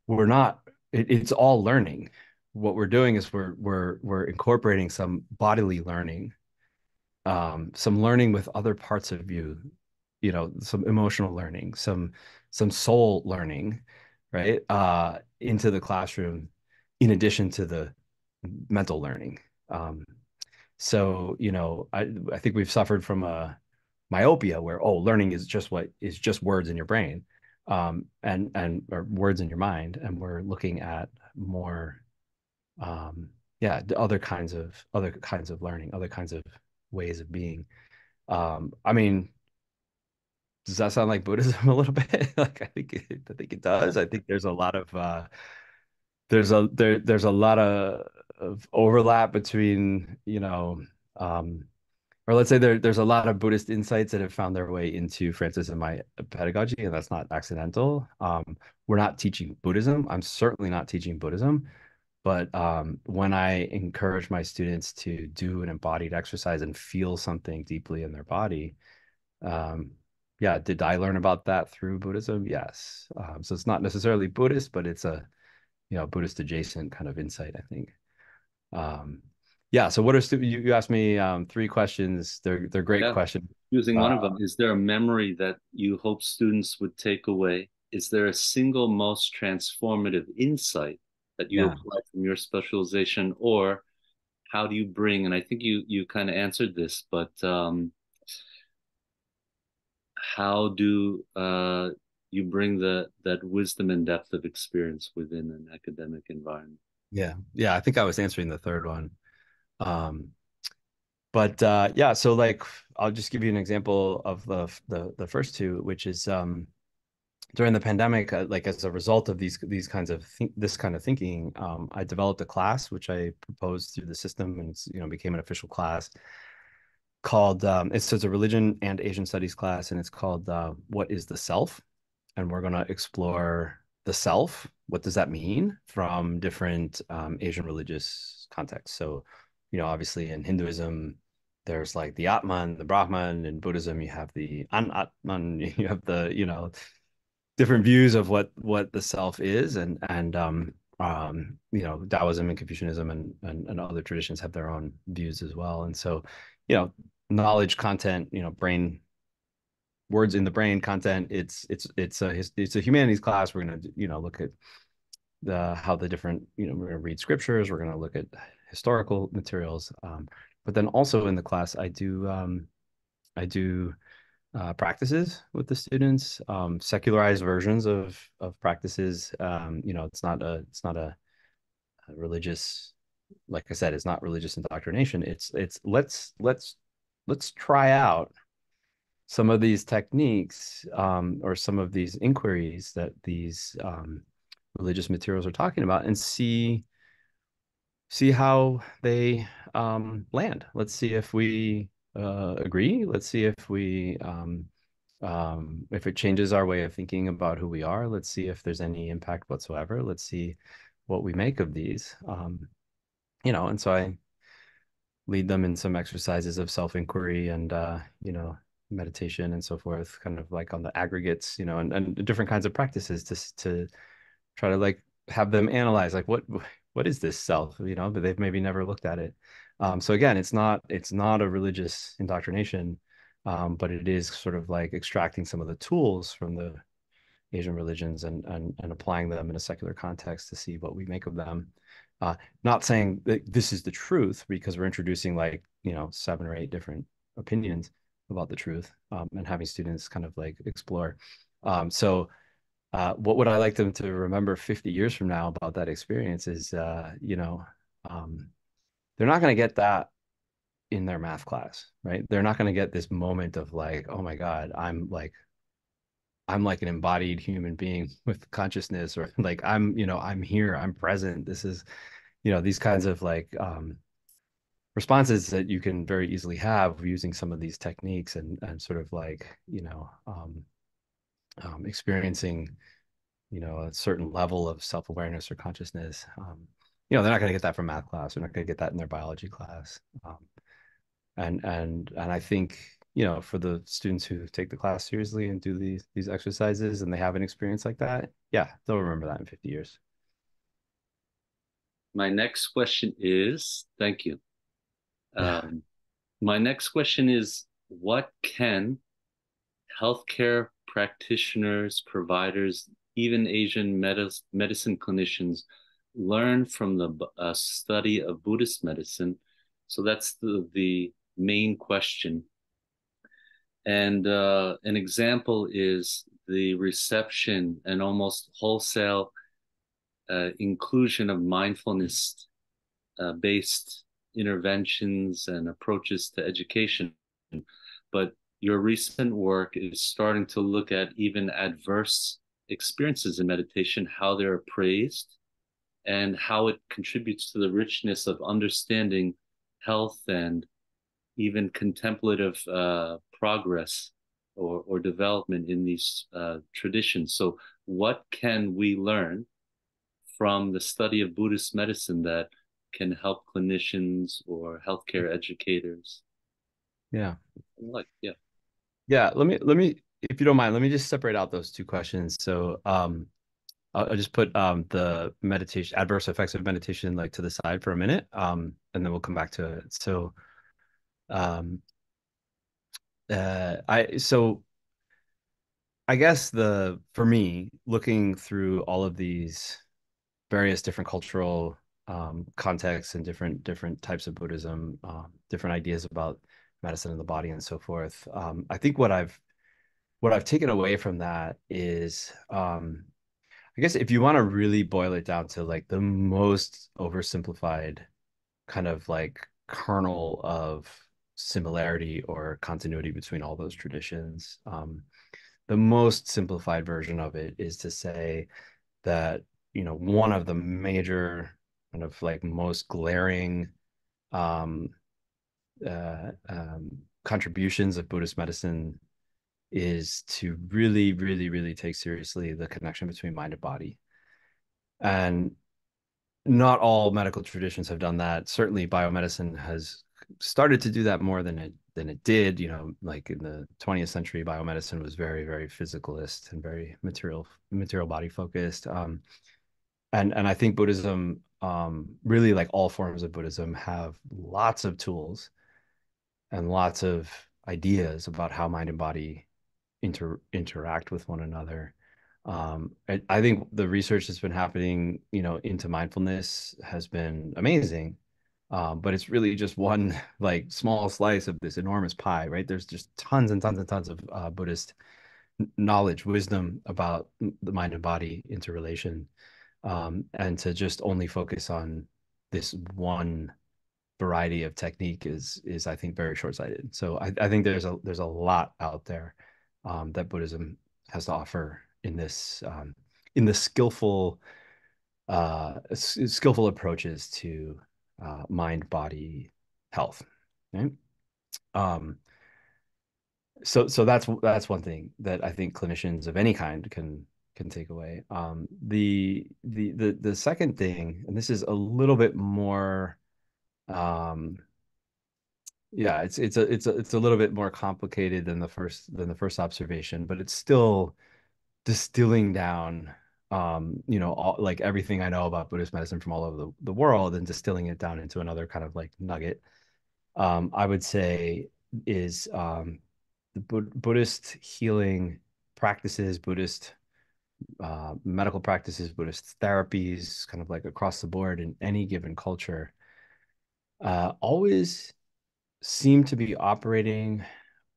we're not. It's all learning. What we're doing is we're incorporating some bodily learning, some learning with other parts of you, some emotional learning, some soul learning, right? Into the classroom, in addition to the mental learning. So, I think we've suffered from a myopia where, oh, learning is just words in your brain, and or words in your mind, and we're looking at more, yeah, other kinds of learning, other kinds of ways of being. I mean, does that sound like Buddhism a little bit? Like, I think it does. I think there's a lot of there's a lot of overlap between, um, or let's say there's a lot of Buddhist insights that have found their way into Francis and my pedagogy, and that's not accidental. We're not teaching Buddhism. I'm certainly not teaching Buddhism, but when I encourage my students to do an embodied exercise and feel something deeply in their body, um, yeah, did I learn about that through Buddhism? Yes. So it's not necessarily Buddhist, but it's a Buddhist adjacent kind of insight, I think. Um, yeah. So what are you asked me three questions. They're great Yeah. questions. Using one of Uh, them, is there a memory that you hope students would take away? Is there a single most transformative insight that you yeah. apply from your specialization, or how do you bring, and I think you kind of answered this, but how do you bring that wisdom and depth of experience within an academic environment? Yeah. Yeah. I think I was answering the third one. Um, but yeah, so like I'll just give you an example of the first two, which is during the pandemic, like as a result of these kinds of this kind of thinking, I developed a class which I proposed through the system, and it's became an official class called it's a religion and Asian studies class, and it's called What is the Self? And we're going to explore the self. What does that mean from different Asian religious contexts? So, obviously in Hinduism, there's like the Atman, the Brahman. In Buddhism, you have the Anatman. You have the different views of what the self is, and Taoism and Confucianism and other traditions have their own views as well. And so, you know, knowledge, content, brain, words in the brain, content. It's a humanities class. We're gonna look at the how the different we're gonna read scriptures. We're gonna look at historical materials. But then also in the class, I do practices with the students, secularized versions of practices. It's not a religious, like I said, it's not religious indoctrination. It's let's try out some of these techniques, or some of these inquiries that these religious materials are talking about, and see how they land. Let's see if we agree. Let's see if it changes our way of thinking about who we are. Let's see if there's any impact whatsoever. Let's see what we make of these. And so I lead them in some exercises of self-inquiry and meditation and so forth, kind of like on the aggregates, and different kinds of practices to try to like have them analyze like what is this self, but they've maybe never looked at it. So again, it's not a religious indoctrination, but it is sort of like extracting some of the tools from the Asian religions and applying them in a secular context to see what we make of them. Not saying that this is the truth because we're introducing like, 7 or 8 different opinions about the truth, and having students kind of like explore. What would I like them to remember 50 years from now about that experience is, um, they're not going to get that in their math class, right? They're not going to get this moment of like, oh my God, I'm like an embodied human being with consciousness, or like I'm here, I'm present. This is, these kinds of like responses that you can very easily have using some of these techniques and sort of like, experiencing, a certain level of self-awareness or consciousness. They're not going to get that from math class. They're not going to get that in their biology class. And I think, for the students who take the class seriously and do these exercises and they have an experience like that, yeah, they'll remember that in 50 years. My next question is, thank you. Yeah. Um, my next question is, what can healthcare practitioners, providers, even Asian medicine clinicians learn from the study of Buddhist medicine? So that's the main question. And an example is the reception and almost wholesale inclusion of mindfulness based interventions and approaches to education. But your recent work is starting to look at even adverse experiences in meditation, how they're appraised, and how it contributes to the richness of understanding health and even contemplative progress or development in these traditions. So, what can we learn from the study of Buddhist medicine that can help clinicians or healthcare educators? Yeah. Like, yeah. Yeah. Let me, if you don't mind, let me just separate out those two questions. So, I'll just put the meditation, adverse effects of meditation, like to the side for a minute, and then we'll come back to it. So, um, so I guess for me, looking through all of these various different cultural contexts and different types of Buddhism, different ideas about medicine and the body and so forth. I think what I've taken away from that is, I guess if you want to really boil it down to like the most oversimplified kind of like kernel of similarity or continuity between all those traditions, the most simplified version of it is to say that, one of the major kind of like most glaring um, contributions of Buddhist medicine is to really, really, really take seriously the connection between mind and body. And not all medical traditions have done that. Certainly, biomedicine has started to do that more than it did. Like in the 20th century, biomedicine was very, very physicalist and very material body focused. And I think Buddhism, really like all forms of Buddhism, have lots of tools and lots of ideas about how mind and body interact with one another. I think the research that's been happening, into mindfulness has been amazing. But it's really just one like small slice of this enormous pie, right? There's just tons and tons and tons of Buddhist knowledge, wisdom about the mind and body interrelation. And to just only focus on this one variety of technique is I think very short-sighted. So I think there's a lot out there, that Buddhism has to offer in the skillful approaches to mind body health. Right? Um, so that's one thing that I think clinicians of any kind can take away. The second thing, and this is a little bit more, um, yeah, it's a little bit more complicated than the first observation, but it's still distilling down, like everything I know about Buddhist medicine from all over the world and distilling it down into another kind of like nugget. I would say is the Buddhist healing practices, Buddhist medical practices, Buddhist therapies, kind of like across the board in any given culture, always seem to be operating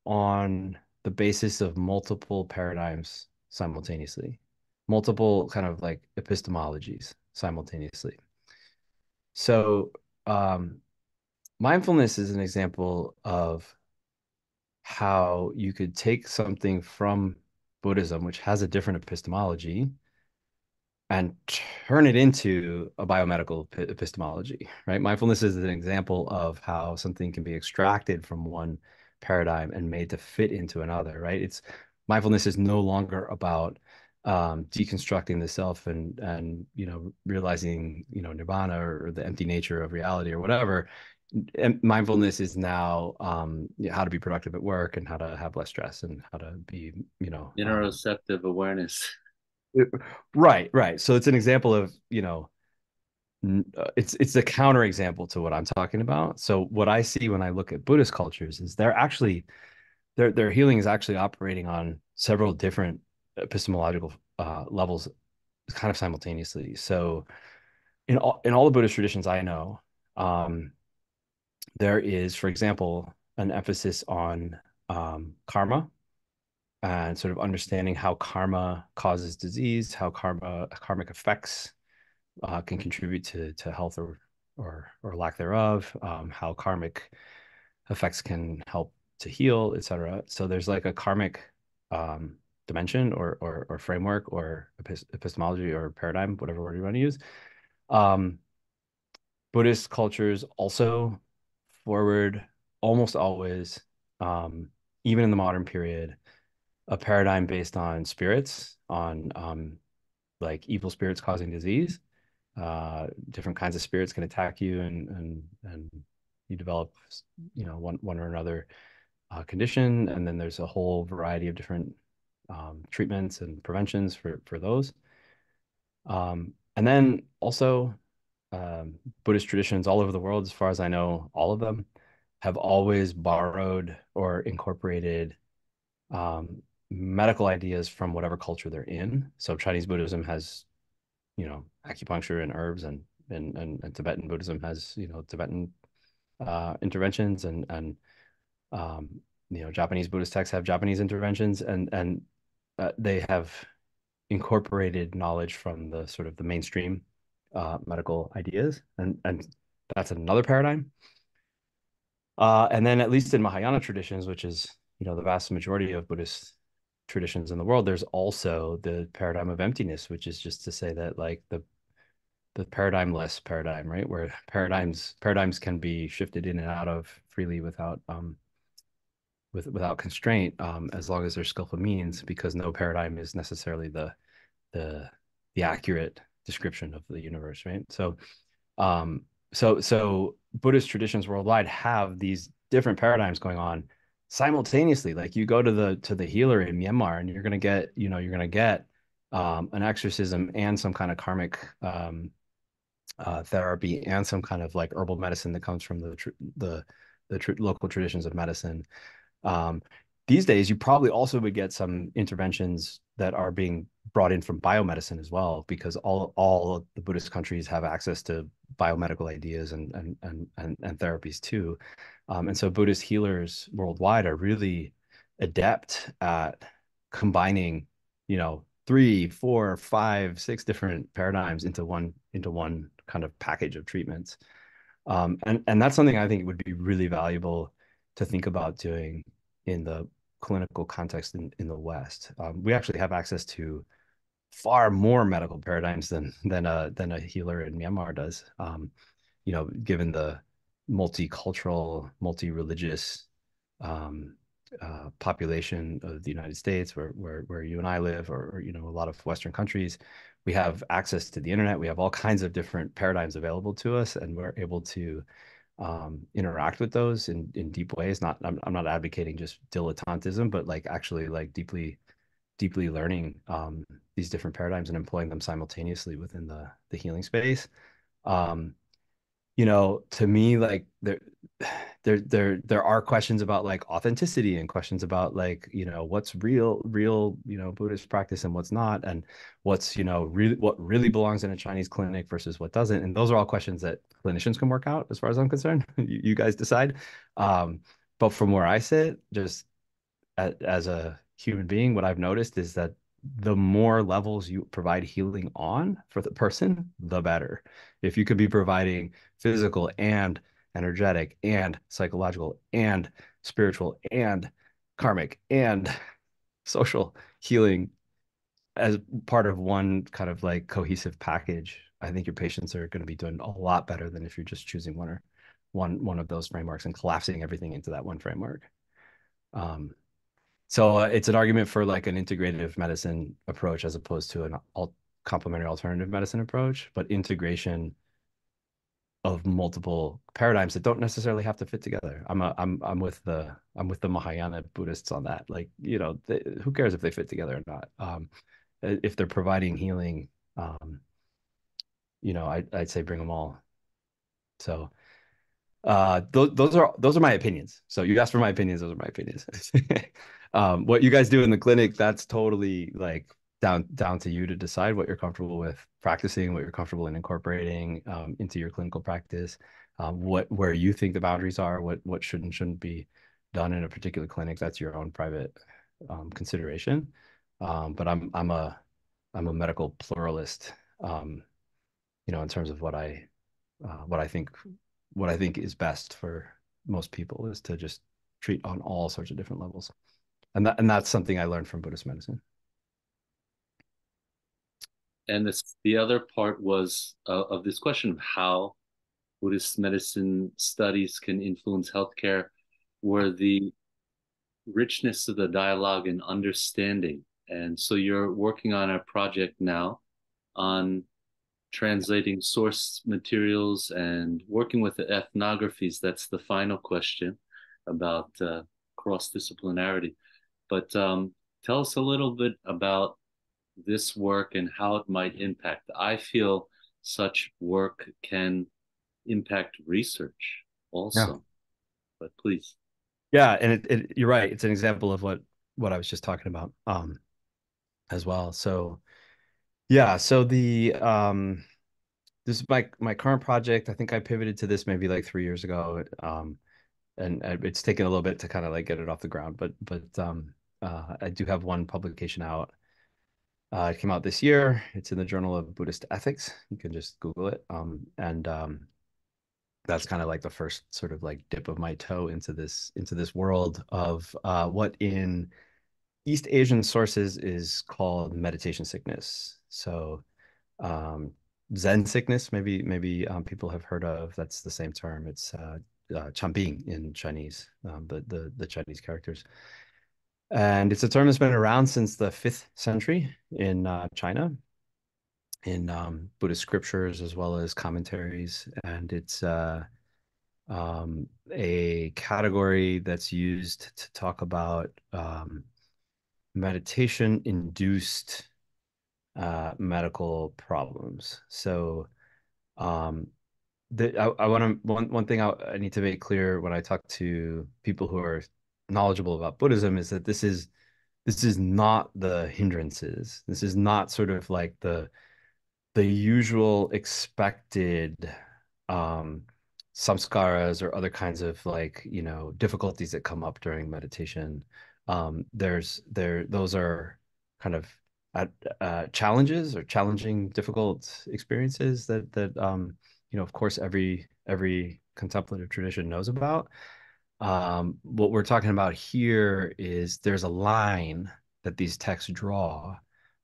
on the basis of multiple paradigms simultaneously, multiple kind of like epistemologies simultaneously. So, mindfulness is an example of how you could take something from Buddhism, which has a different epistemology, and turn it into a biomedical epistemology, right? Mindfulness is an example of how something can be extracted from one paradigm and made to fit into another, right? It's mindfulness is no longer about deconstructing the self and realizing nirvana or the empty nature of reality or whatever. And mindfulness is now how to be productive at work and how to have less stress and how to be Interoceptive awareness. right, right. So it's an example of, it's a counterexample to what I'm talking about. So what I see when I look at Buddhist cultures is they're actually their healing is actually operating on several different epistemological levels kind of simultaneously. So in all the Buddhist traditions I know, there is, for example, an emphasis on karma and sort of understanding how karma causes disease, how karmic effects can contribute to health or lack thereof, how karmic effects can help to heal, etc. So there's like a karmic um, dimension or framework or epistemology or paradigm, whatever word you want to use. Um, Buddhist cultures also forward almost always, um, even in the modern period, a paradigm based on spirits, on like evil spirits causing disease. Different kinds of spirits can attack you, and you develop, one or another condition, and then there's a whole variety of different treatments and preventions for those. And then also, Buddhist traditions all over the world, as far as I know, all of them have always borrowed or incorporated medical ideas from whatever culture they're in. So Chinese Buddhism has, acupuncture and herbs, and Tibetan Buddhism has, Tibetan interventions, and Japanese Buddhist texts have Japanese interventions, and they have incorporated knowledge from the sort of the mainstream medical ideas, and that's another paradigm. And then at least in Mahayana traditions, which is the vast majority of Buddhist traditions in the world, there's also the paradigm of emptiness, which is just to say that like the paradigm-less paradigm, right? Where paradigms can be shifted in and out of freely without constraint, as long as there's skillful means, because no paradigm is necessarily the the accurate description of the universe, right? So Buddhist traditions worldwide have these different paradigms going on simultaneously. Like you go to the healer in Myanmar, and you're gonna get an exorcism and some kind of karmic therapy and some kind of like herbal medicine that comes from the local traditions of medicine. Um, these days, you probably also would get some interventions that are being brought in from biomedicine as well, because all of the Buddhist countries have access to biomedical ideas and therapies too. And so Buddhist healers worldwide are really adept at combining, three, four, five, six different paradigms into one kind of package of treatments. And that's something I think would be really valuable to think about doing in the clinical context in the West. We actually have access to far more medical paradigms than a healer in Myanmar does. given the multicultural, multi-religious um, population of the United States, where you and I live, or a lot of Western countries, we have access to the internet. We have all kinds of different paradigms available to us, and we're able to interact with those in deep ways. Not, I'm not advocating just dilettantism, but like actually like deeply learning these different paradigms and employing them simultaneously within the healing space. Um, to me, like there are questions about like authenticity and questions about like, what's real, Buddhist practice and what's not, and what's, really what really belongs in a Chinese clinic versus what doesn't. And those are all questions that clinicians can work out as far as I'm concerned. You guys decide. Um, but from where I sit, just as a human being, what I've noticed is that the more levels you provide healing on for the person, the better. If you could be providing physical and energetic and psychological and spiritual and karmic and social healing as part of one kind of like cohesive package, I think your patients are going to be doing a lot better than if you're just choosing one of those frameworks and collapsing everything into that one framework. Um, so it's an argument for like an integrative medicine approach as opposed to an complementary alternative medicine approach, but integration of multiple paradigms that don't necessarily have to fit together. I'm with the Mahayana Buddhists on that. Like, who cares if they fit together or not? If they're providing healing, I'd say bring them all. So those are my opinions. So you asked for my opinions, those are my opinions. What you guys do in the clinic, that's totally like down to you to decide what you're comfortable with practicing, what you're comfortable in incorporating into your clinical practice, where you think the boundaries are, what should and shouldn't be done in a particular clinic. That's your own private consideration. But I'm a medical pluralist, in terms of what I think what I think is best for most people is to just treat on all sorts of different levels. And that's something I learned from Buddhist medicine. And the other part was of this question of how Buddhist medicine studies can influence healthcare, were the richness of the dialogue and understanding. And so you're working on a project now on translating source materials and working with the ethnographies. That's the final question about cross-disciplinarity. But tell us a little bit about this work and how it might impact. I feel such work can impact research Yeah. also, but please. Yeah, and you're right. It's an example of what I was just talking about as well. So yeah, so the this is my current project. I think I pivoted to this maybe like 3 years ago. And it's taken a little bit to kind of like get it off the ground, but I do have one publication out. It came out this year. It's in the Journal of Buddhist Ethics. You can just Google it. And That's kind of like the first sort of like dip of my toe into this world of what in East Asian sources is called meditation sickness. So Zen sickness, maybe people have heard of. That's the same term. It's Chambing in Chinese, the Chinese characters. And it's a term that's been around since the 5th century in China, in Buddhist scriptures as well as commentaries. And it's a category that's used to talk about meditation induced medical problems. So, um, I want to one thing I need to make clear when I talk to people who are knowledgeable about Buddhism is that this is not the hindrances. This is not sort of like the usual expected um samskaras or other kinds of like difficulties that come up during meditation. Those are kind of challenges or challenging difficult experiences that of course every contemplative tradition knows about. What we're talking about here is there's a line that these texts draw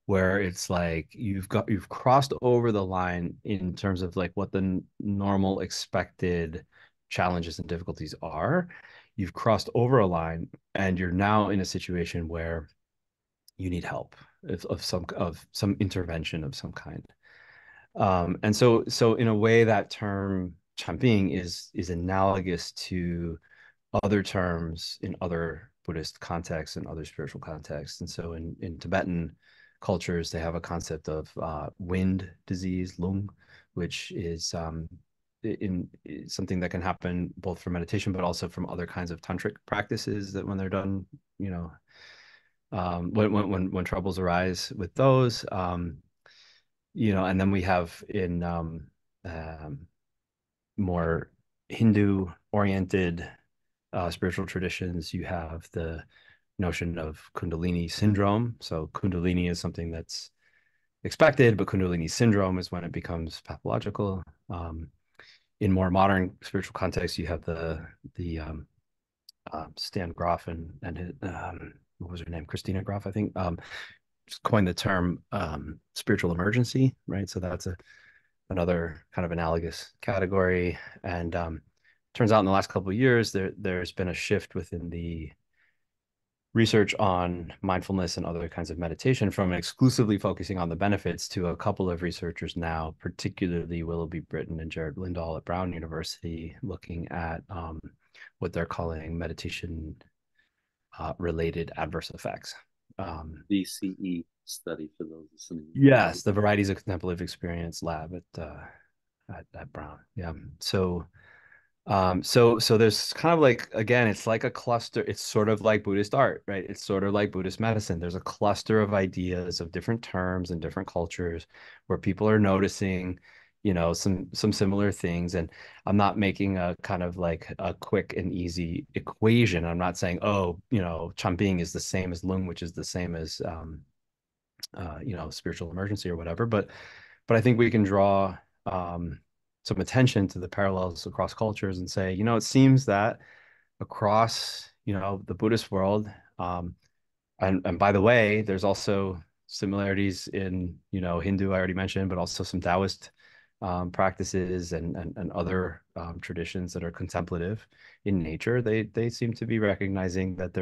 where it's like you've crossed over the line in terms of like what the normal expected challenges and difficulties are. You've crossed over a line and you're now in a situation where you need help of some intervention of some kind. And so in a way, that term champing is analogous to other terms in other Buddhist contexts and other spiritual contexts. And so in Tibetan cultures, they have a concept of wind disease, lung, which is something that can happen both from meditation, but also from other kinds of tantric practices that when they're done, you know, when troubles arise with those, and then we have in um, more Hindu oriented spiritual traditions, you have the notion of Kundalini syndrome. So Kundalini is something that's expected, but Kundalini syndrome is when it becomes pathological. In more modern spiritual context, you have the Stan Groff and his, what was her name? Christina Groff, I think, coined the term spiritual emergency, right? So that's another kind of analogous category. And turns out in the last couple of years, there's been a shift within the research on mindfulness and other kinds of meditation from exclusively focusing on the benefits to a couple of researchers now, particularly Willoughby Britton and Jared Lindahl at Brown University, looking at what they're calling meditation related adverse effects. BCE study for those listening. Yes, the Varieties of Contemplative Experience lab at Brown. Yeah. So there's kind of like, again, it's like a cluster. It's sort of like Buddhist art, right? It's sort of like Buddhist medicine. There's a cluster of ideas of different terms and different cultures where people are noticing, some similar things. And I'm not making a kind of like a quick and easy equation. I'm not saying, oh, Chanping is the same as Lung, which is the same as spiritual emergency or whatever. But I think we can draw some attention to the parallels across cultures and say, it seems that across, the Buddhist world, and by the way, there's also similarities in, Hindu, I already mentioned, but also some Taoist practices and other traditions that are contemplative in nature. They seem to be recognizing that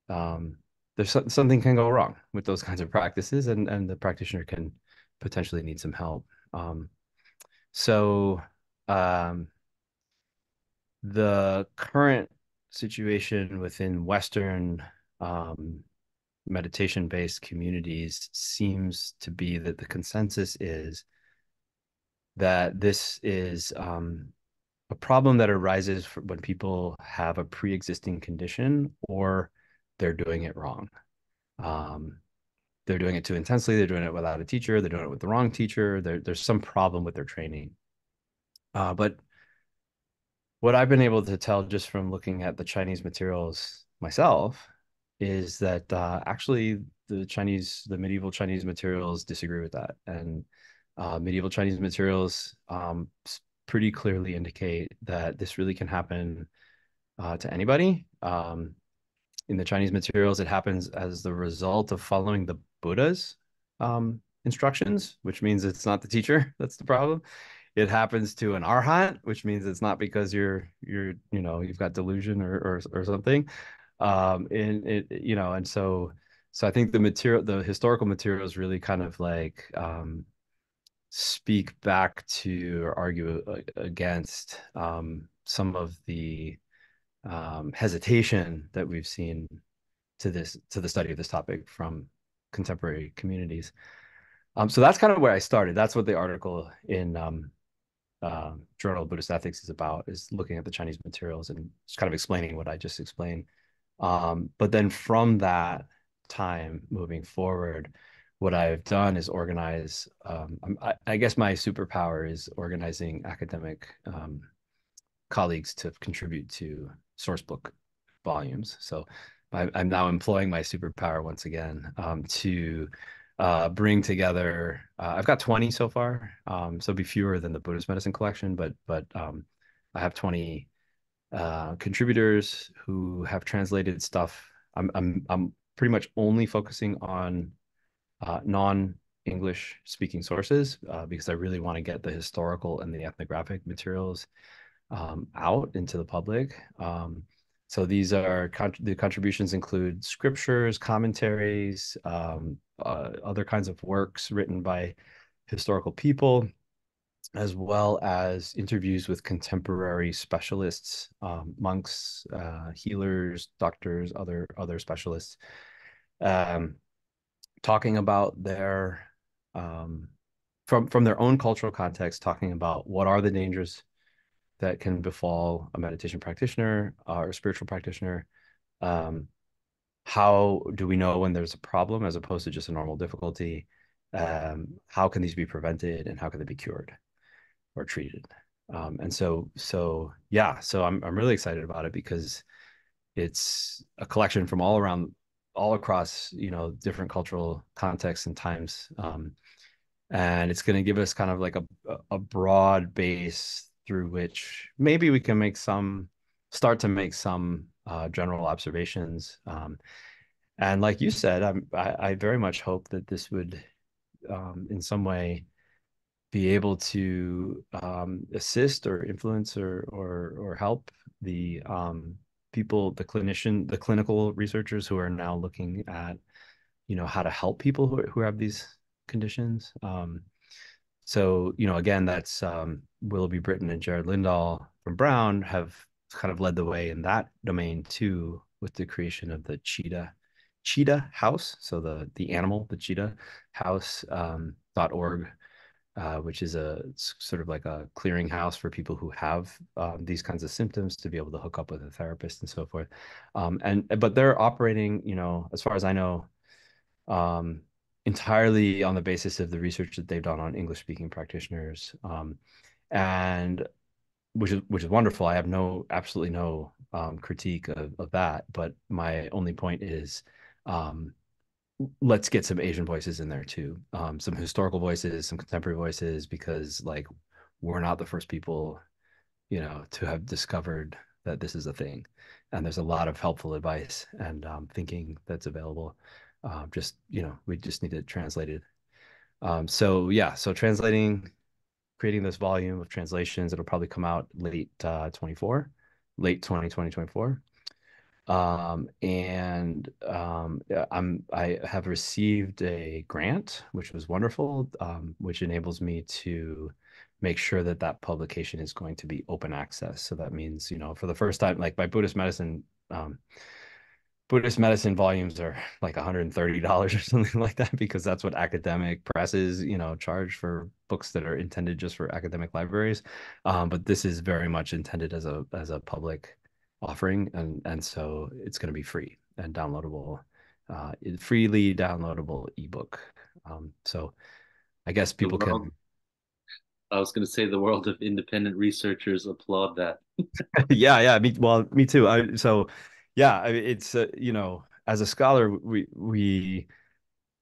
um, something can go wrong with those kinds of practices, and the practitioner can potentially need some help. So um, the current situation within Western meditation-based communities seems to be that the consensus is that this is a problem that arises when people have a pre-existing condition or they're doing it wrong. Um, they're doing it too intensely. They're doing it without a teacher. They're doing it with the wrong teacher. There's some problem with their training. But what I've been able to tell just from looking at the Chinese materials myself is that actually the medieval Chinese materials disagree with that. And medieval Chinese materials pretty clearly indicate that this really can happen to anybody. In the Chinese materials, it happens as the result of following the Buddha's instructions, which means it's not the teacher that's the problem. It happens to an arhat, which means it's not because you've got delusion or something. And and so I think the historical materials really kind of like speak back to or argue against some of the hesitation that we've seen to the study of this topic from contemporary communities. So that's kind of where I started. That's what the article in Journal of Buddhist Ethics is about, is looking at the Chinese materials and just kind of explaining what I just explained. But then from that time moving forward, what I've done is organize. I guess my superpower is organizing academic colleagues to contribute to source book volumes. So I'm now employing my superpower once again to bring together. I've got 20 so far, so it'll be fewer than the Buddhist medicine collection, but I have 20 contributors who have translated stuff. I'm pretty much only focusing on non-English speaking sources because I really want to get the historical and the ethnographic materials out into the public. So these are the contributions include scriptures, commentaries, other kinds of works written by historical people, as well as interviews with contemporary specialists, monks, healers, doctors, other specialists, um, talking about their from their own cultural context, talking about what are the dangers that can befall a meditation practitioner or a spiritual practitioner. Um, how do we know when there's a problem as opposed to just a normal difficulty? How can these be prevented and how can they be cured or treated? And so yeah, so I'm really excited about it because it's a collection from all across, different cultural contexts and times. And it's going to give us kind of like a broad base through which maybe we can start to make some general observations. And like you said, I very much hope that this would, in some way, be able to assist or influence or help the people, the clinical researchers who are now looking at, how to help people who have these conditions. So, again, that's Willoughby Britton and Jared Lindahl from Brown have kind of led the way in that domain too, with the creation of the cheetah house. So the animal, the cheetah house .org, which is it's sort of like a clearinghouse for people who have these kinds of symptoms to be able to hook up with a therapist and so forth. But they're operating, as far as I know, um, entirely on the basis of the research that they've done on English speaking practitioners. And which is wonderful. I have absolutely no critique of that. But my only point is, um, let's get some Asian voices in there too, some historical voices, some contemporary voices, because like we're not the first people, to have discovered that this is a thing, and there's a lot of helpful advice and thinking that's available. Just we just need to translate it. So yeah, so creating this volume of translations. It'll probably come out late 2024. And yeah, I have received a grant, which was wonderful, which enables me to make sure that that publication is going to be open access. So that means, for the first time, like my Buddhist medicine volumes are like $130 or something like that, because that's what academic presses, charge for books that are intended just for academic libraries. But this is very much intended as a public offering, and so it's going to be free and downloadable, freely downloadable ebook. So I guess The people world, can. I was going to say the world of independent researchers applaud that. Yeah, me too. Yeah, it's as a scholar, we're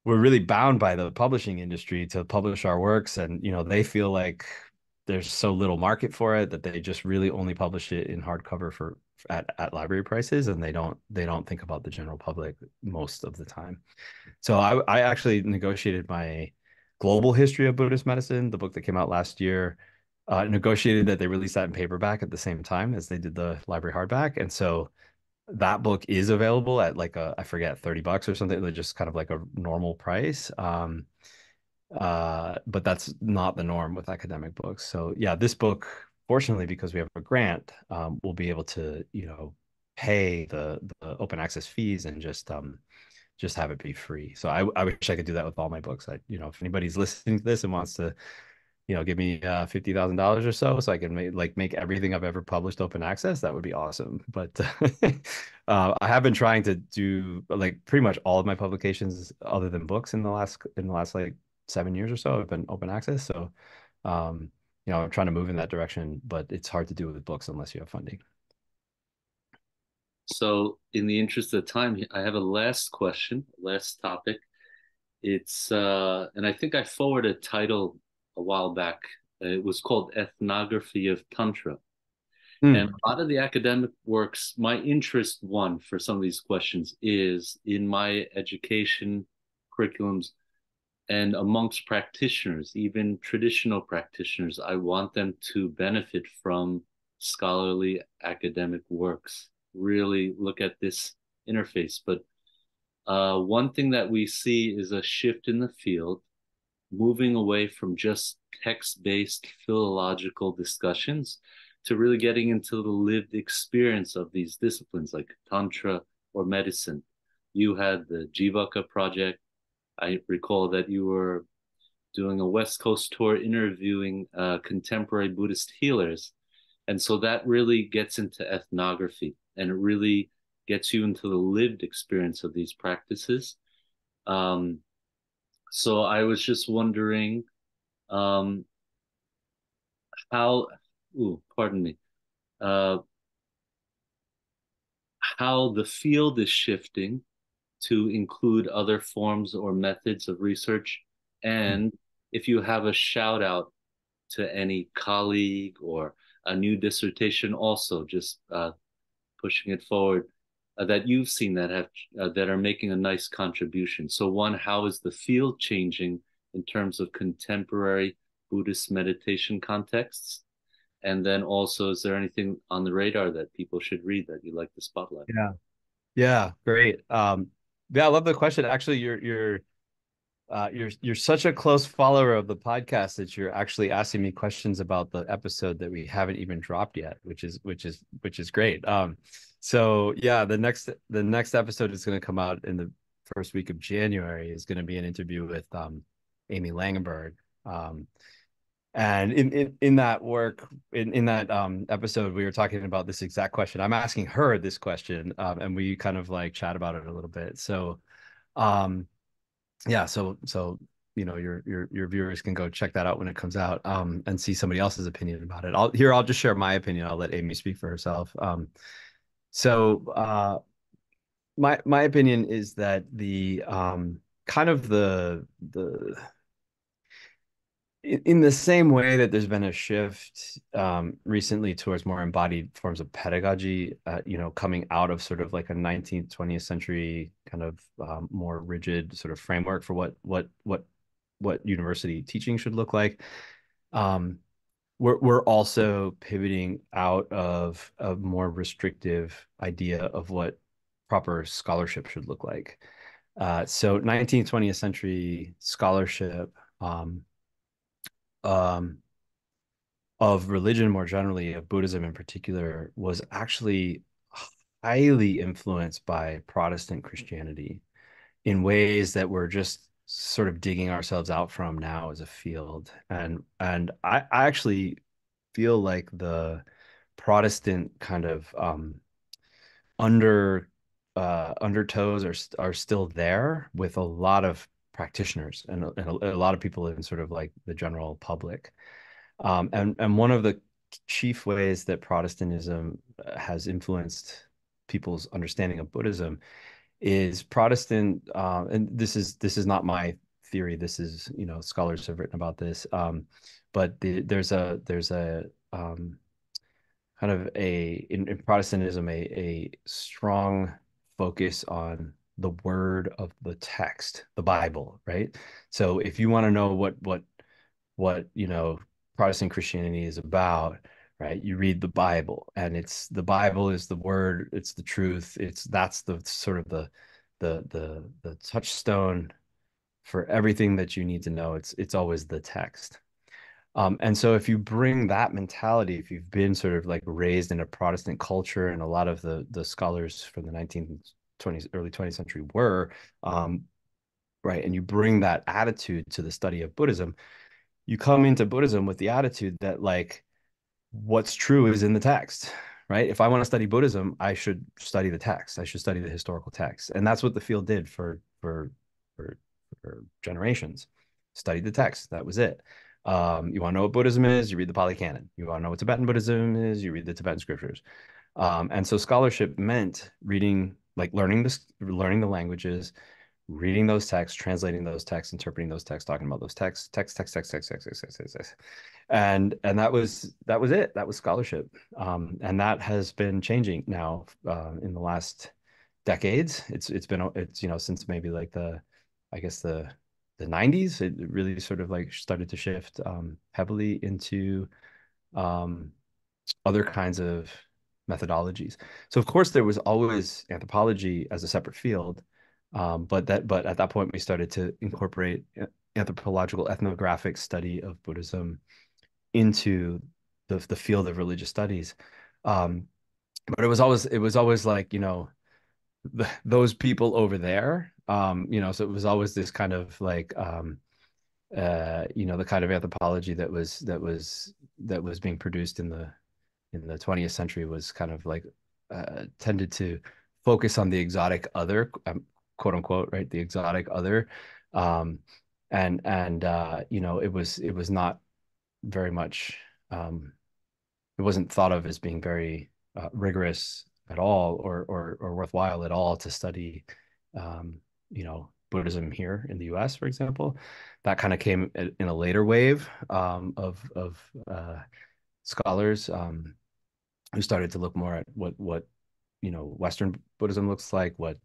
really bound by the publishing industry to publish our works, and they feel like there's so little market for it that they just really only publish it in hardcover at library prices, and they don't think about the general public most of the time. So I actually negotiated my global history of Buddhist medicine, the book that came out last year, negotiated that they release that in paperback at the same time as they did the library hardback. And so that book is available at like I forget, $30 or something, like just kind of like a normal price. But that's not the norm with academic books. So yeah, this book, fortunately, because we have a grant, we'll be able to, pay the open access fees and just have it be free. So I wish I could do that with all my books. If anybody's listening to this and wants to, give me $50,000 or so I can make everything I've ever published open access, that would be awesome. But I have been trying to do like pretty much all of my publications other than books in the last like 7 years or so have been open access. So I'm trying to move in that direction, but it's hard to do with books unless you have funding. So, in the interest of time, I have a last question, last topic. And I think I forwarded a title a while back. It was called Ethnography of Tantra. And Mm. a lot of the academic works, my interest one for some of these questions is in my education curriculums. And amongst practitioners, even traditional practitioners, I want them to benefit from scholarly academic works. Really look at this interface. But one thing that we see is a shift in the field, moving away from just text-based philological discussions to really getting into the lived experience of these disciplines like Tantra or medicine. You had the Jivaka project. I recall that you were doing a West Coast tour interviewing contemporary Buddhist healers. And so that really gets into ethnography and it really gets you into the lived experience of these practices. Um, so I was just wondering um, how, pardon me, uh, how the field is shifting to include other forms or methods of research. Hmm. And if you have a shout out to any colleague or a new dissertation, also just pushing it forward that you've seen that have that are making a nice contribution. So one, how is the field changing in terms of contemporary Buddhist meditation contexts? And then also, is there anything on the radar that people should read that you'd like to spotlight? Yeah. Yeah, great. Yeah, I love the question. Actually, you're such a close follower of the podcast that you're actually asking me questions about the episode that we haven't even dropped yet, which is great. So yeah, the next episode is going to come out in the first week of January. Is going to be an interview with Amy Langenberg. Um, and in that work, in that episode, we were talking about this exact question. I'm asking her this question, and we kind of like chat about it a little bit. So um, yeah, so your viewers can go check that out when it comes out, and see somebody else's opinion about it. I'll just share my opinion. I'll let Amy speak for herself. So my opinion is that the kind of the in the same way that there's been a shift recently towards more embodied forms of pedagogy, coming out of sort of like a 19th, 20th century kind of more rigid sort of framework for what university teaching should look like. Um, we're also pivoting out of a more restrictive idea of what proper scholarship should look like. So 19th, 20th century scholarship um, um, of religion more generally, of Buddhism in particular, was actually highly influenced by Protestant Christianity in ways that we're just sort of digging ourselves out from now as a field. And I actually feel like the Protestant kind of undertows are still there with a lot of practitioners and a lot of people in sort of like the general public. And one of the chief ways that Protestantism has influenced people's understanding of Buddhism is Protestant, and this is not my theory. This is, scholars have written about this. But there's a kind of in Protestantism a strong focus on the word of the text, the Bible, right? So if you want to know what Protestant Christianity is about, right? You read the Bible, and it's the Bible is the word, it's the truth, that's the sort of the touchstone for everything that you need to know. It's always the text. And so if you bring that mentality, if you've been sort of like raised in a Protestant culture, and a lot of the scholars from the 19th, 20th, early 20th century were, um, right, and you bring that attitude to the study of Buddhism, you come into Buddhism with the attitude that like what's true is in the text, right? If I want to study Buddhism, I should study the text. I should study the historical text. And that's what the field did for, for generations. Studied the text. That was it. You want to know what Buddhism is? You read the Pali Canon. You want to know what Tibetan Buddhism is? You read the Tibetan scriptures. And so scholarship meant reading, like learning the languages, reading those texts, translating those texts, interpreting those texts, talking about those texts, text. And that was it. That was scholarship. And that has been changing now in the last decades. It's been since maybe like I guess the the 90s. It really sort of like started to shift heavily into um, other kinds of methodologies. So of course there was always anthropology as a separate field, but at that point we started to incorporate anthropological ethnographic study of Buddhism into the field of religious studies. Um, but it was always like, those people over there, so it was always this kind of like the kind of anthropology that was being produced in the 20th century was kind of like tended to focus on the exotic other, quote unquote, right? The exotic other. Um, and it was not very much, it wasn't thought of as being very rigorous at all, or worthwhile at all to study, Buddhism here in the U.S., for example. That kind of came in a later wave of scholars who started to look more at what Western Buddhism looks like, what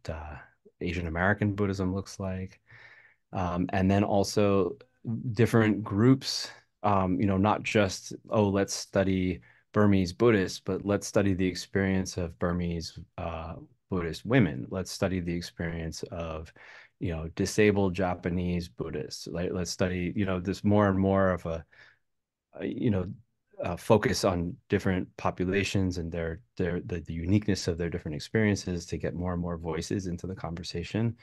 Asian American Buddhism looks like, and then also different groups, not just, oh, let's study Burmese Buddhists, but let's study the experience of Burmese Buddhist women. Let's study the experience of, disabled Japanese Buddhists. Like, let's study, this more and more of you know, focus on different populations and the uniqueness of their different experiences to get more and more voices into the conversation.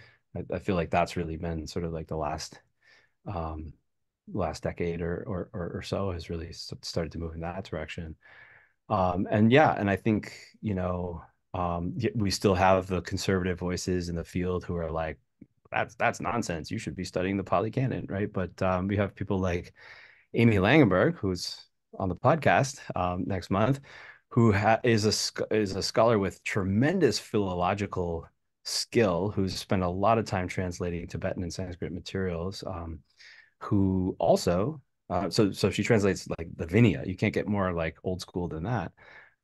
I feel like that's really been sort of like the um, last decade or so has really started to move in that direction. And yeah, and I think, we still have the conservative voices in the field who are like, that's nonsense. You should be studying the Pali Canon, right? But we have people like Amy Langenberg, who's on the podcast next month, who is a scholar with tremendous philological skill, who's spent a lot of time translating Tibetan and Sanskrit materials, who also so she translates like the Vinaya. You can't get more like old school than that.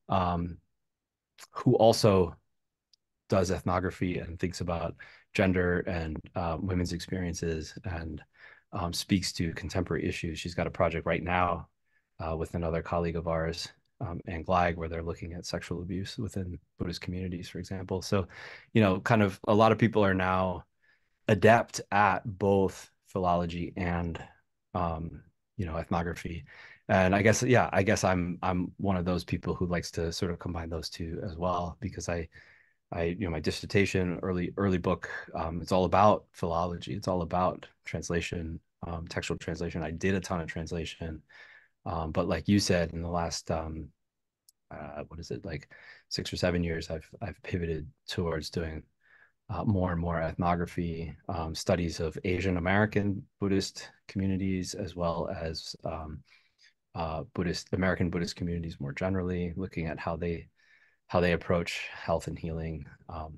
Um, who also does ethnography and thinks about gender and women's experiences, and speaks to contemporary issues. She's got a project right now with another colleague of ours, Anne Gleig, where they're looking at sexual abuse within Buddhist communities, for example. So, kind of a lot of people are now adept at both philology and ethnography. And I guess, yeah, I guess I'm one of those people who likes to sort of combine those two as well, because my dissertation, early book, it's all about philology. It's all about translation, textual translation. I did a ton of translation, but like you said, in the last what is it, like 6 or 7 years, I've pivoted towards doing more and more ethnography, studies of Asian American Buddhist communities, as well as American Buddhist communities more generally, looking at how they approach health and healing. A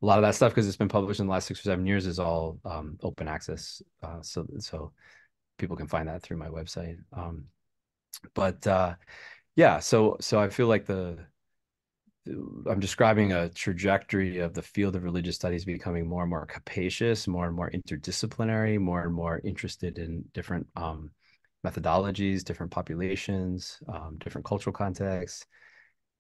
lot of that stuff, because it's been published in the last 6 or 7 years, is all open access, so people can find that through my website. But yeah, so I feel like I'm describing a trajectory of the field of religious studies becoming more and more capacious, more and more interdisciplinary, more and more interested in different methodologies, different populations, different cultural contexts.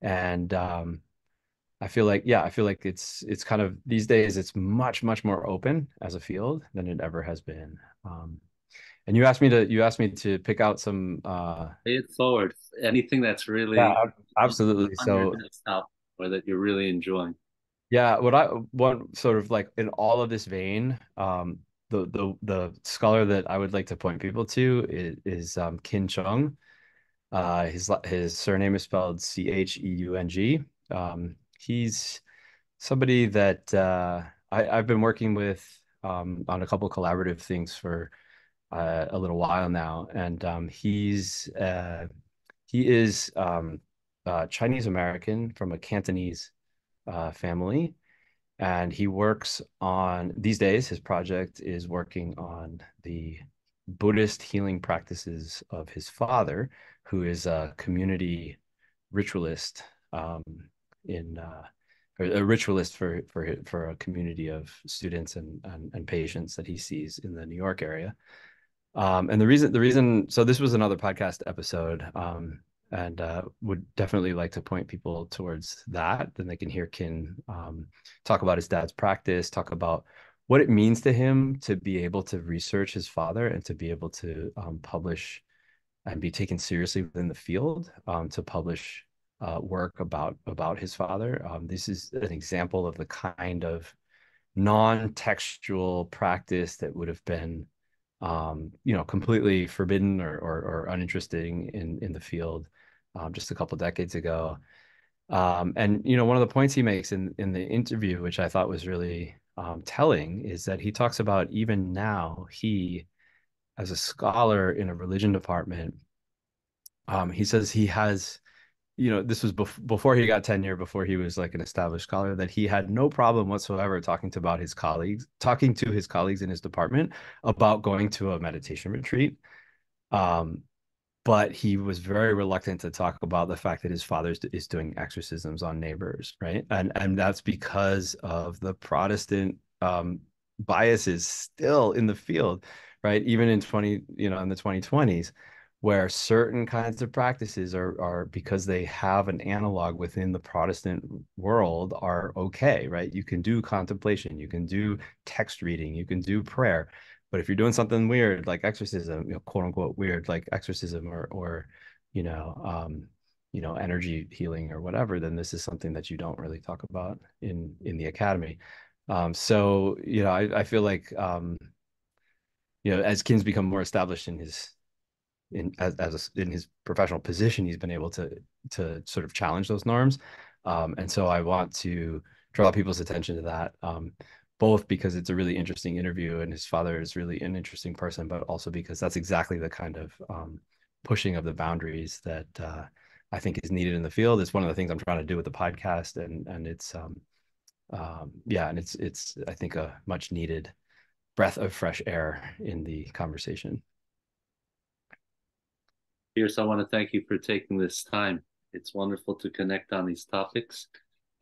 And I feel like it's kind of, these days it's much, much more open as a field than it ever has been. And you asked me to pick out some Pay it forward. Anything that's yeah, really absolutely. on your So desktop or that you're really enjoying. yeah, what I want sort of like in all of this vein, the scholar that I would like to point people to is Kin Chung. His surname is spelled Cheung. He's somebody that I've been working with on a couple collaborative things for a little while now, and he is Chinese American from a Cantonese family, and he works on, these days, his project is working on the Buddhist healing practices of his father, who is a community ritualist in a ritualist for a community of students and patients that he sees in the New York area. And the reason, so this was another podcast episode, and would definitely like to point people towards that. Then they can hear Kin talk about his dad's practice, talk about what it means to him to be able to research his father and to be able to publish and be taken seriously within the field, to publish work about his father. This is an example of the kind of non-textual practice that would have been completely forbidden or uninteresting in the field just a couple decades ago. And one of the points he makes in the interview, which I thought was really telling, is that he talks about even now, he, as a scholar in a religion department, he says he has, this was before he got tenure, before he was like an established scholar, that he had no problem whatsoever talking to his colleagues in his department about going to a meditation retreat. Um, but he was very reluctant to talk about the fact that his father is doing exorcisms on neighbors, right? And that's because of the Protestant biases still in the field, right? Even in the 2020s, where certain kinds of practices are because they have an analog within the Protestant world are okay, right? You can do contemplation, you can do text reading, you can do prayer. But if you're doing something weird like exorcism, quote unquote weird like exorcism or you know, um, energy healing or whatever, then this is something that you don't really talk about in the academy. So I feel like as Kin's become more established in his in his professional position, he's been able to sort of challenge those norms. And so I want to draw people's attention to that, both because it's a really interesting interview and his father is really an interesting person, but also because that's exactly the kind of pushing of the boundaries that I think is needed in the field. It's one of the things I'm trying to do with the podcast, and it's yeah, and it's I think a much needed breath of fresh air in the conversation. Pierce, I want to thank you for taking this time. It's wonderful to connect on these topics,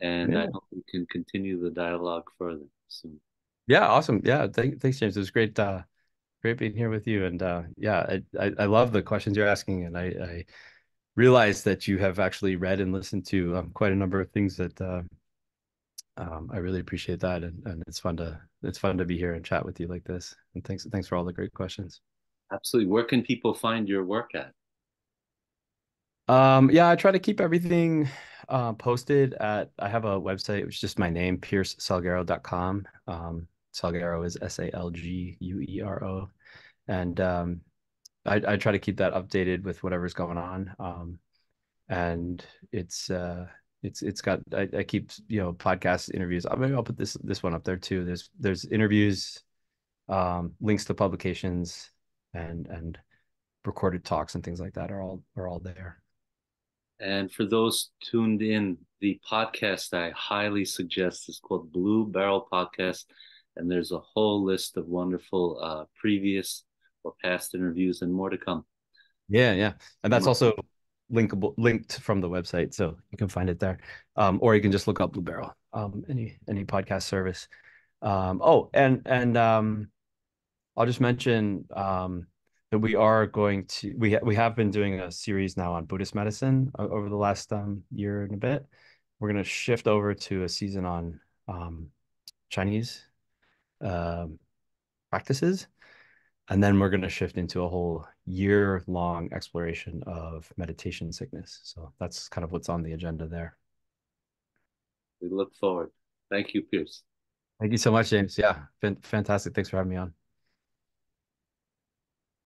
and I Yeah. hope we can continue the dialogue further soon. Yeah, awesome. Yeah, thanks, James. It was great being here with you. And yeah, I love the questions you're asking, and I realize that you have actually read and listened to quite a number of things that I really appreciate that, and it's fun to be here and chat with you like this. And thanks for all the great questions. Absolutely. Where can people find your work at? Yeah, I try to keep everything posted at. I have a website, which is just my name, piercesalguero.com. Salguero is Salguero. And I try to keep that updated with whatever's going on. And it's got I keep podcast interviews. Maybe I'll put this one up there too. There's interviews, links to publications, and recorded talks and things like that are all there. And for those tuned in, the podcast I highly suggest is called Blue Barrel Podcast. And there's a whole list of wonderful previous or past interviews and more to come. Yeah, yeah. And Very that's much. also linked from the website, so you can find it there. Or you can just look up Blue Barrel, any podcast service. Oh, and I'll just mention that we have been doing a series now on Buddhist medicine over the last year and a bit. We're going to shift over to a season on Chinese um, practices. And then we're going to shift into a whole year-long exploration of meditation sickness. So that's kind of what's on the agenda there. We look forward. Thank you, Pierce. Thank you so much, James. Yeah, fantastic. Thanks for having me on.